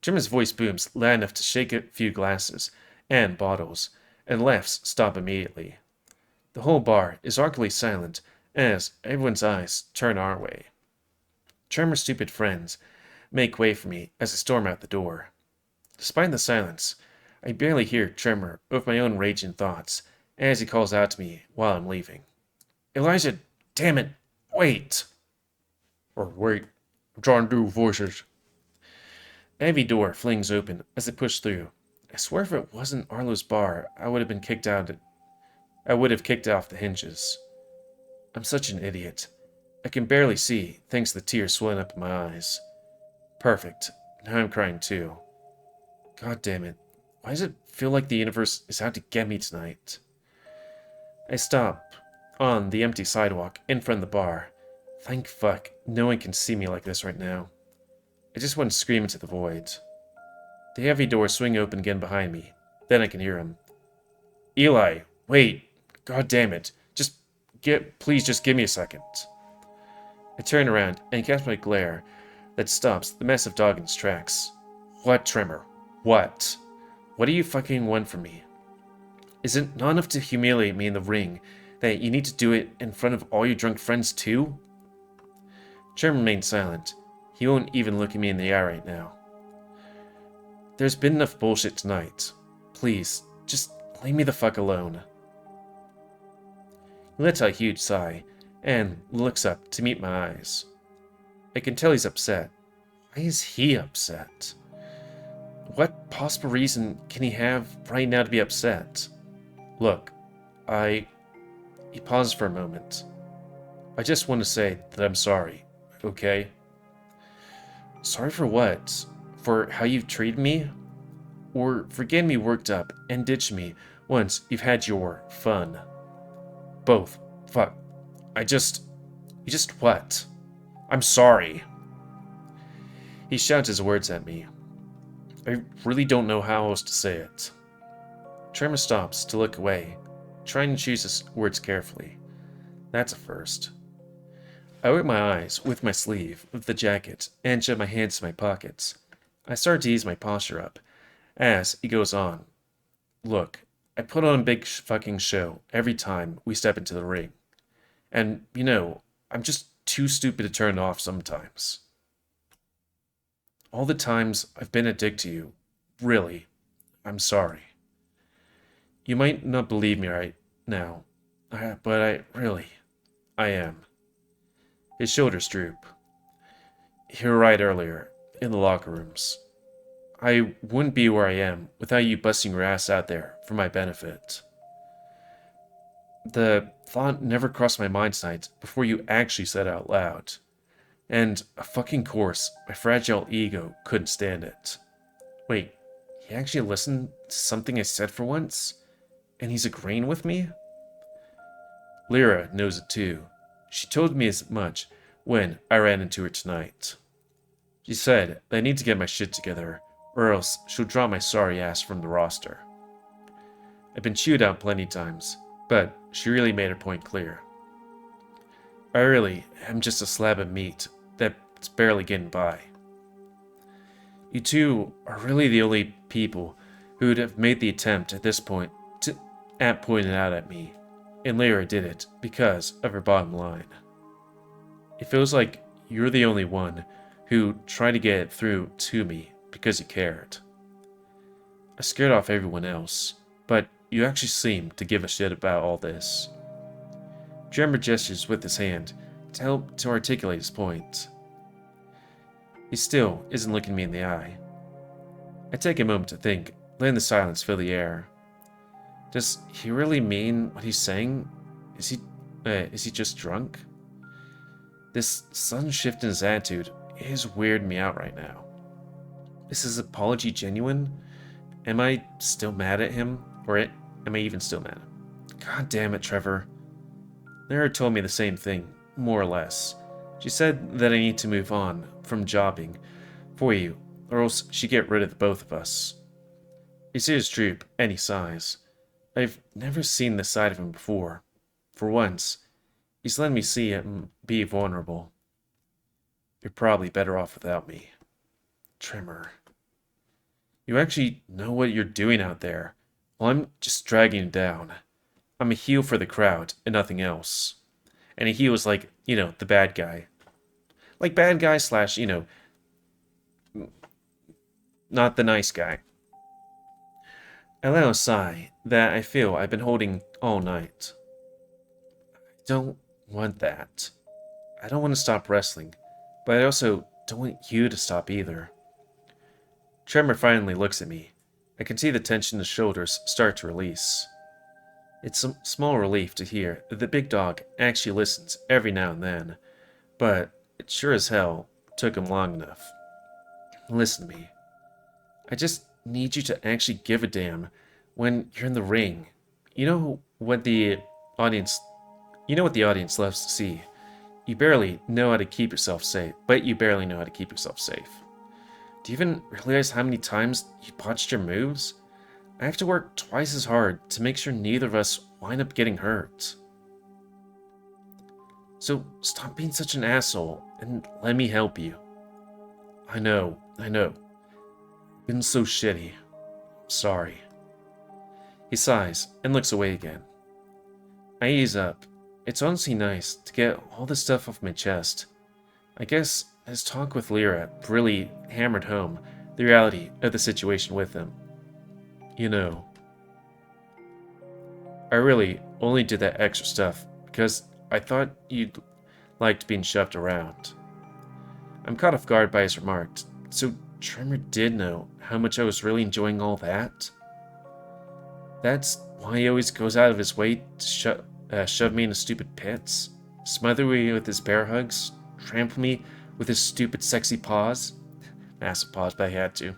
Tremor's voice booms loud enough to shake a few glasses and bottles, and laughs stop immediately. The whole bar is awkwardly silent as everyone's eyes turn our way. Tremor's stupid friends make way for me as I storm out the door. Despite the silence, I barely hear Tremor of my own raging thoughts as he calls out to me while I'm leaving. Elijah, damn it, wait! Or wait, I'm trying to do voices. A heavy door flings open as I push through. I swear if it wasn't Arlo's bar, I would have kicked off the hinges. I'm such an idiot. I can barely see, thanks to the tears swelling up in my eyes. Perfect. Now I'm crying too. God damn it. Why does it feel like the universe is out to get me tonight? I stop on the empty sidewalk in front of the bar. Thank fuck, no one can see me like this right now. I just want to scream into the void. The heavy doors swing open again behind me. Then I can hear him. Eli, wait. God damn it. Please just give me a second. I turn around and catch my glare that stops the massive dog in its tracks. What, Tremor? What? What do you fucking want from me? Is it not enough to humiliate me in the ring that you need to do it in front of all your drunk friends too? Tremor remains silent. He won't even look at me in the eye right now. There's been enough bullshit tonight. Please, just leave me the fuck alone. He lets out a huge sigh and looks up to meet my eyes. I can tell he's upset. Why is he upset? What possible reason can he have right now to be upset? Look, He pauses for a moment. I just want to say that I'm sorry, okay? Sorry for what? For how you've treated me? Or for getting me worked up and ditching me once you've had your fun? Both. Fuck. What? I'm sorry. He shouts his words at me. I really don't know how else to say it. Tremor stops to look away, trying to choose his words carefully. That's a first. I wipe my eyes with my sleeve of the jacket and shove my hands in my pockets. I start to ease my posture up as he goes on. Look, I put on a big fucking show every time we step into the ring. And, you know, I'm just too stupid to turn it off sometimes. All the times I've been a dick to you, really, I'm sorry. You might not believe me right now, but I am. His shoulders droop. You were right earlier, in the locker rooms. I wouldn't be where I am without you busting your ass out there for my benefit. The thought never crossed my mind tonight before you actually said it out loud. And, of fucking course, my fragile ego couldn't stand it. Wait, he actually listened to something I said for once? And he's agreeing with me? Lyra knows it too. She told me as much when I ran into her tonight. She said that I need to get my shit together, or else she'll drop my sorry ass from the roster. I've been chewed out plenty times, but she really made her point clear. I really am just a slab of meat that's barely getting by. You two are really the only people who would have made the attempt at this point at pointing out at me, and Lyra did it because of her bottom line. It feels like you're the only one who tried to get it through to me because you cared. I scared off everyone else, but you actually seem to give a shit about all this. Tremor gestures with his hand to help to articulate his point. He still isn't looking me in the eye. I take a moment to think, letting the silence fill the air. Does he really mean what he's saying? Is he just drunk? This sudden shift in his attitude is weirding me out right now. Is his apology genuine? Am I still mad at him? Or am I even still mad? God damn it, Trevor. Lyra told me the same thing, more or less. She said that I need to move on from jobbing for you, or else she'd get rid of the both of us. His ears droop, and he sighs. I've never seen this side of him before. For once, he's letting me see him be vulnerable. You're probably better off without me. Tremor. You actually know what you're doing out there. Well, I'm just dragging you down. I'm a heel for the crowd, and nothing else. And a heel is like, the bad guy. Like bad guy slash, not the nice guy. I let out a sigh that I feel I've been holding all night. I don't want that. I don't want to stop wrestling, but I also don't want you to stop either. Tremor finally looks at me. I can see the tension in his shoulders start to release. It's a small relief to hear that the big dog actually listens every now and then, but it sure as hell took him long enough. Listen to me. I just need you to actually give a damn when you're in the ring. You know what the audience loves to see. You barely know how to keep yourself safe, but you barely know how to keep yourself safe. Do you even realize how many times you botched your moves? I have to work twice as hard to make sure neither of us wind up getting hurt. So stop being such an asshole and let me help you. I know. Been so shitty. Sorry. He sighs and looks away again. I ease up. It's honestly nice to get all this stuff off my chest. I guess his talk with Lyra really hammered home the reality of the situation with him. I really only did that extra stuff because I thought you'd liked being shoved around. I'm caught off guard by his remark, so Tremor did know how much I was really enjoying all that. That's why he always goes out of his way to shove me into stupid pits, smother me with his bear hugs, trample me with his stupid sexy paws. Massive paws, but I had to.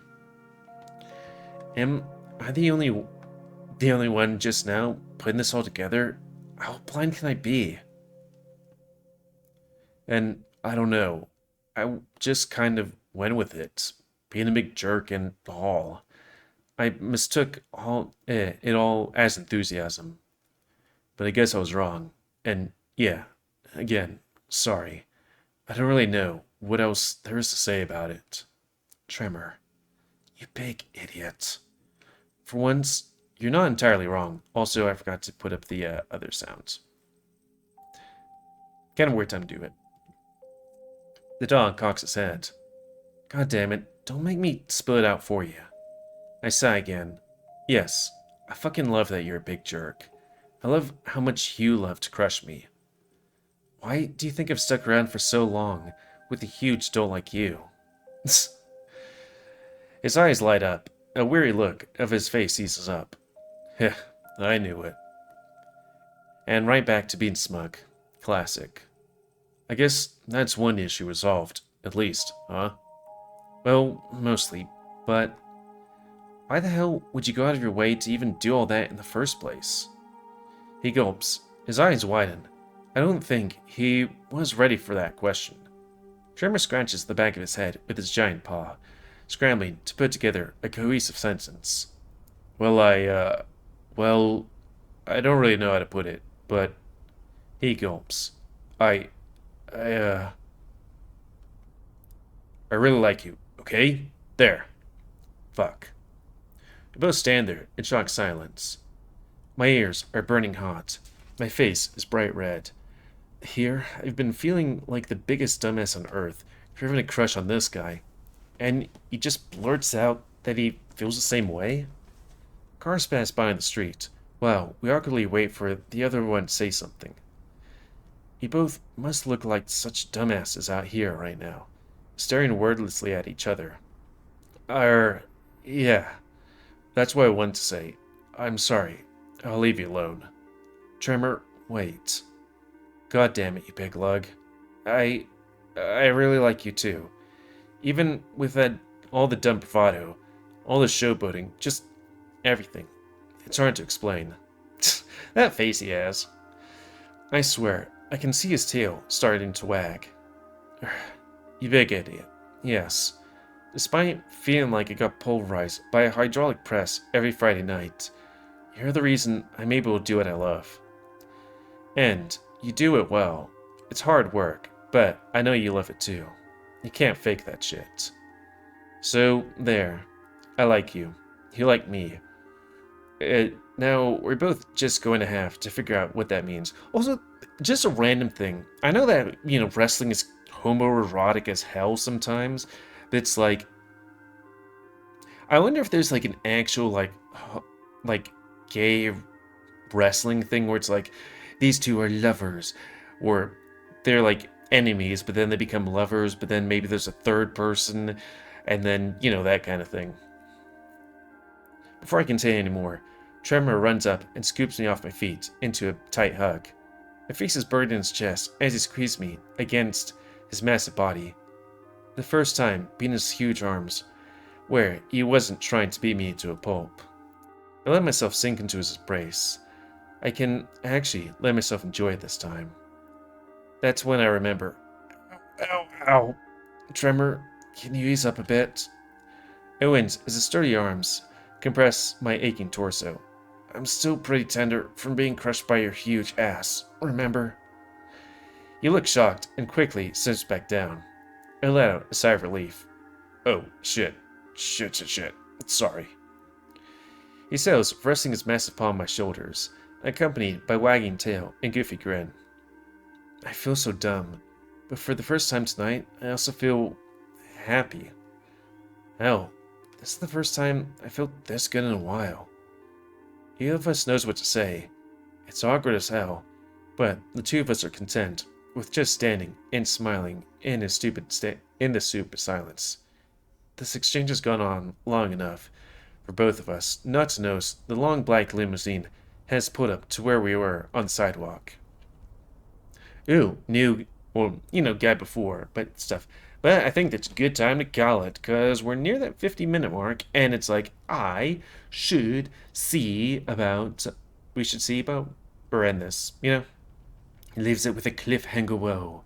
Am I the only one just now putting this all together? How blind can I be? And I don't know. I just kind of went with it, being a big jerk and all. I mistook it all as enthusiasm. But I guess I was wrong. And yeah, again, sorry. I don't really know what else there is to say about it. Tremor, you big idiot. For once, you're not entirely wrong. Also, I forgot to put up the other sounds. Kind of weird time to do it. The dog cocks its head. God damn it, don't make me spill it out for you. I sigh again. Yes, I fucking love that you're a big jerk. I love how much you love to crush me. Why do you think I've stuck around for so long with a huge doll like you? His eyes light up. A weary look of his face eases up. Heh, I knew it. And right back to being smug. Classic. I guess that's one issue resolved, at least, huh? Well, mostly, but why the hell would you go out of your way to even do all that in the first place? He gulps. His eyes widen. I don't think he was ready for that question. Tremor scratches the back of his head with his giant paw, scrambling to put together a cohesive sentence. Well, I don't really know how to put it, but he gulps. I really like you, okay? There. Fuck. We both stand there in shocked silence. My ears are burning hot. My face is bright red. Here, I've been feeling like the biggest dumbass on earth for having a crush on this guy. And he just blurts out that he feels the same way? Cars pass by on the street. Wow, we awkwardly wait for the other one to say something. You both must look like such dumbasses out here right now, staring wordlessly at each other. Yeah. That's what I wanted to say. I'm sorry. I'll leave you alone. Tremor, wait. God damn it, you big lug. I really like you too. Even with all the dumb bravado, all the showboating, just everything. It's hard to explain. That face he has. I swear, I can see his tail starting to wag. You big idiot. Yes. Despite feeling like I got pulverized by a hydraulic press every Friday night, you're the reason I'm able to do what I love. And you do it well. It's hard work, but I know you love it too. You can't fake that shit. So, there. I like you. You like me. Now, we're both just going to have to figure out what that means. Also, just a random thing. I know that, wrestling is homoerotic as hell sometimes, but it's like, I wonder if there's like an actual like gay wrestling thing where it's like, these two are lovers, or they're like enemies, but then they become lovers, but then maybe there's a third person, and then, that kind of thing. Before I can say any more, Tremor runs up and scoops me off my feet into a tight hug. My face is buried in his chest as he squeezes me against his massive body. The first time being his huge arms, where he wasn't trying to beat me into a pulp. I let myself sink into his embrace. I can actually let myself enjoy it this time. That's when I remember. Ow. Tremor, can you ease up a bit? Owens, as his sturdy arms compress my aching torso. I'm still pretty tender from being crushed by your huge ass, remember? He looks shocked and quickly sits back down. I let out a sigh of relief. Oh, shit. Sorry. He says, resting his massive palm on my shoulders, accompanied by wagging tail and goofy grin. I feel so dumb, but for the first time tonight, I also feel happy. Hell, this is the first time I felt this good in a while. Neither of us knows what to say. It's awkward as hell, but the two of us are content with just standing and smiling in the stupid silence. This exchange has gone on long enough for both of us not to notice the long black limousine has pulled up to where we were on the sidewalk. Ooh, guy before, but stuff. But I think that's a good time to call it, because we're near that 50-minute mark, and it's like, we should see about, or end this, He leaves it with a cliffhanger woe.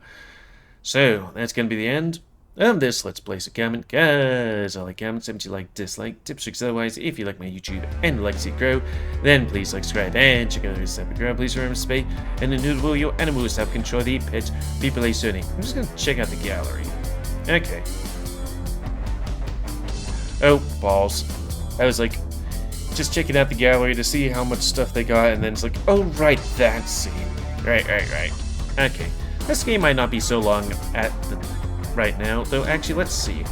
So, that's going to be the end of this Let's Play. So comment, guys. I like comments, if you like, dislike, tips, tricks, otherwise, if you like my YouTube and would like to see it grow, then please like, subscribe, and check out the separate grow. Please remember to spay, and the new will your animals have control the pit, people are sooning. I'm just going to check out the gallery. Okay. Oh, balls. I was like, just checking out the gallery to see how much stuff they got, and then it's like, oh, right, that scene. Right. Okay. This game might not be so long right now, though actually, let's see.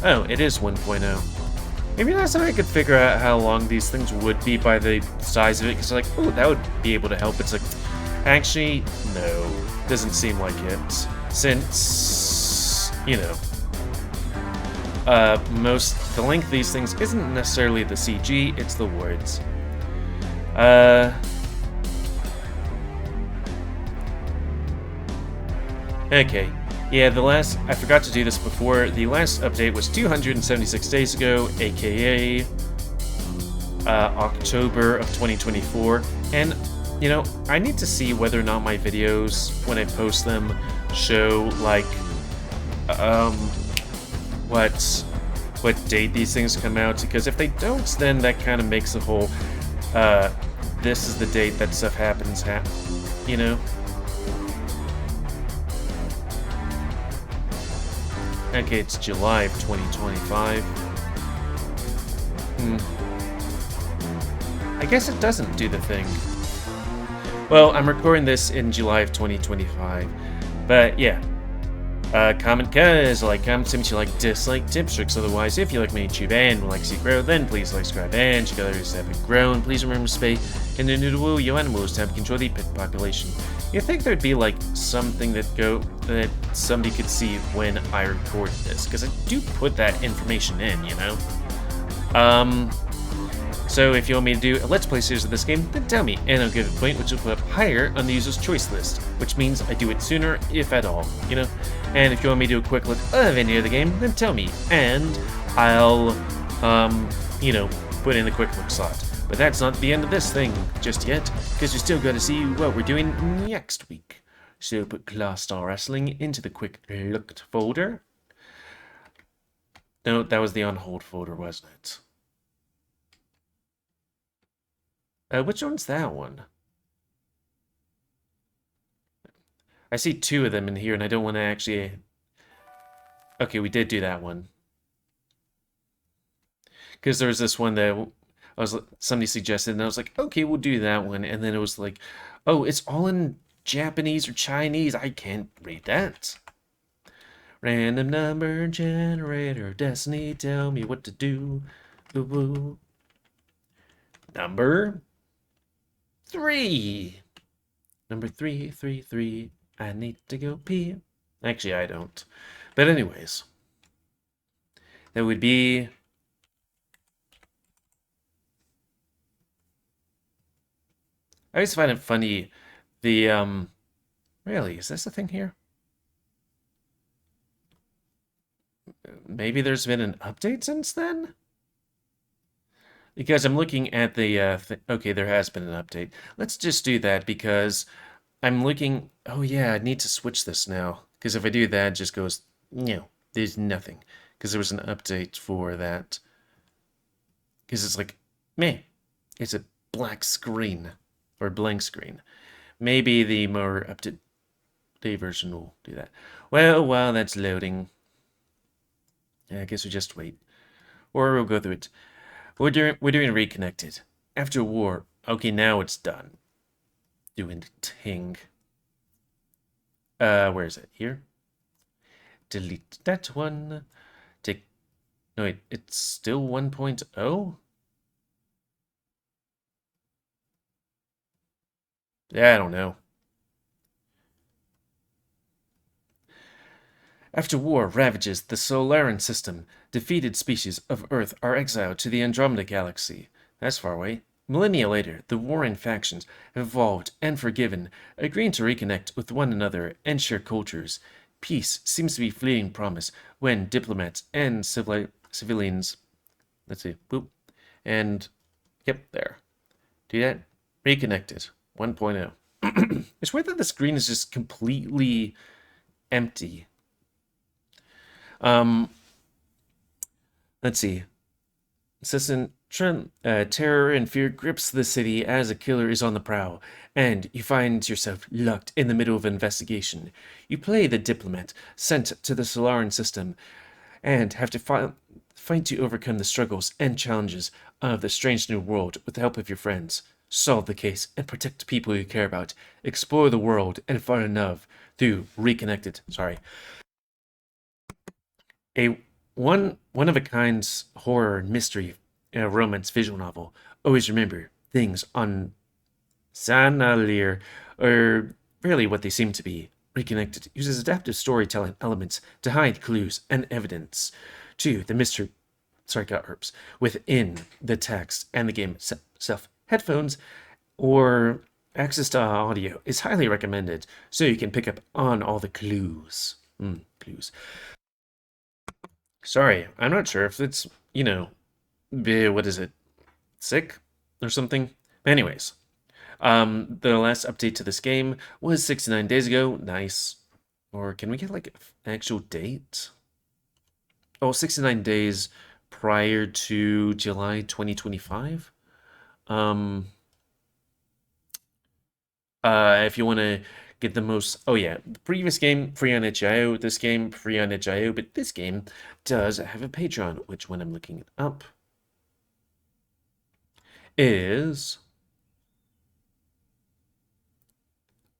Oh, it is 1.0. Maybe last time I could figure out how long these things would be by the size of it, because like, oh, that would be able to help. It's like, Actually, no. Doesn't seem like it. Since, you know, the length of these things isn't necessarily the CG, it's the words. Okay. Yeah, I forgot to do this before. The last update was 276 days ago, aka October of 2024. And, you know, I need to see whether or not my videos, when I post them, show, like, what date these things come out. Because if they don't, then that kind of makes the whole, this is the date that stuff happens, you know? Okay, it's July of 2025. I guess it doesn't do the thing. Well, I'm recording this in July of 2025. But yeah. Comment cuz, like, comment, if you like, dislike, tips, tricks. Otherwise, if you like my YouTube and would like to see it grow, then please like, subscribe, and check out others that have grown. Please remember to spay and the new woo yo animals to have control the pet population. You'd think there'd be like something that somebody could see when I record this, because I do put that information in, you know? So if you want me to do a Let's Play series of this game, then tell me, and I'll give a point which will put up higher on the user's choice list, which means I do it sooner, if at all, you know? And if you want me to do a quick look of any of the game, then tell me, and I'll, you know, put in the quick look slot. But that's not the end of this thing just yet, because we still got to see what we're doing next week. So put Clawstar Wrestling into the quick looked folder. No, that was the on hold folder, wasn't it? Which one's that one? I see two of them in here, and I don't want to actually... Okay, we did do that one. Because there was this one that somebody suggested, and I was like, okay, we'll do that one. And then it was like, oh, it's all in Japanese or Chinese. I can't read that. Random number generator, destiny, tell me what to do. Ooh. Number 3. Number 333. I need to go pee. Actually, I don't. But anyways. That would be... I always find it funny, the, really, is this a thing here? Maybe there's been an update since then? Because I'm looking at the, okay, there has been an update. Let's just do that, because I'm looking... Oh yeah, I need to switch this now. Because if I do that, it just goes, no, there's nothing. Because there was an update for that. Because it's like, meh, it's a black screen. Or blank screen. Maybe the more up-to-date version will do that. Well, while that's loading, I guess we just wait. Or we'll go through it. We're doing Reconnected. After war. Okay, now it's done. Doing the ting. Where is it? Here? Delete that one. Take... No, wait, it's still 1.0? Yeah, I don't know. After war ravages the Solaran system, defeated species of Earth are exiled to the Andromeda Galaxy. That's far away. Millennia later, the warring factions have evolved and forgiven, agreeing to reconnect with one another and share cultures. Peace seems to be fleeting promise when diplomats and civilians... Let's see. Boop. And... Yep, there. Do that. Reconnected. 1.0. It's weird that the screen is just completely empty. Let's see. Assassin terror and fear grips the city as a killer is on the prowl, and you find yourself locked in the middle of an investigation. You play the diplomat sent to the Solaran system, and have to fight to overcome the struggles and challenges of the strange new world with the help of your friends. Solve the case and protect people you care about. Explore the world and fall in love through Reconnected. Sorry. A one-of-a-kind horror mystery romance visual novel. Always remember, things on Sanalir or really what they seem to be. Reconnected uses adaptive storytelling elements to hide clues and evidence to the mystery. Sorry, got herps within the text and the game itself. Headphones or access to audio is highly recommended so you can pick up on all the clues. Clues. Sorry, I'm not sure if it's, what is it? Sick or something? Anyways, the last update to this game was 69 days ago. Nice. Or can we get like an actual date? Oh, 69 days prior to July 2025. If you want to get the most, oh yeah, the previous game free on itch.io, this game free on itch.io, but this game does have a Patreon, which when I'm looking it up is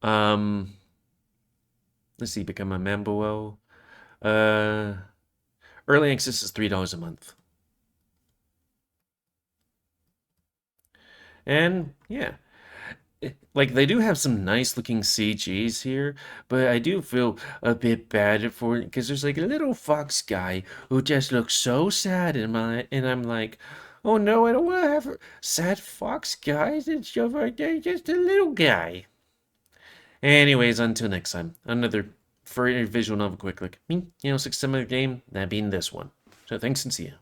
let's see, become a member. Early access is $3 a month. And yeah, like they do have some nice looking CGs here, but I do feel a bit bad for it because there's like a little fox guy who just looks so sad and I'm like, oh no, I don't want to have a sad fox guys. It's just a little guy. Anyways, until next time, another furry visual novel quick look. Me, 6 time of the game, that being this one. So thanks and see ya.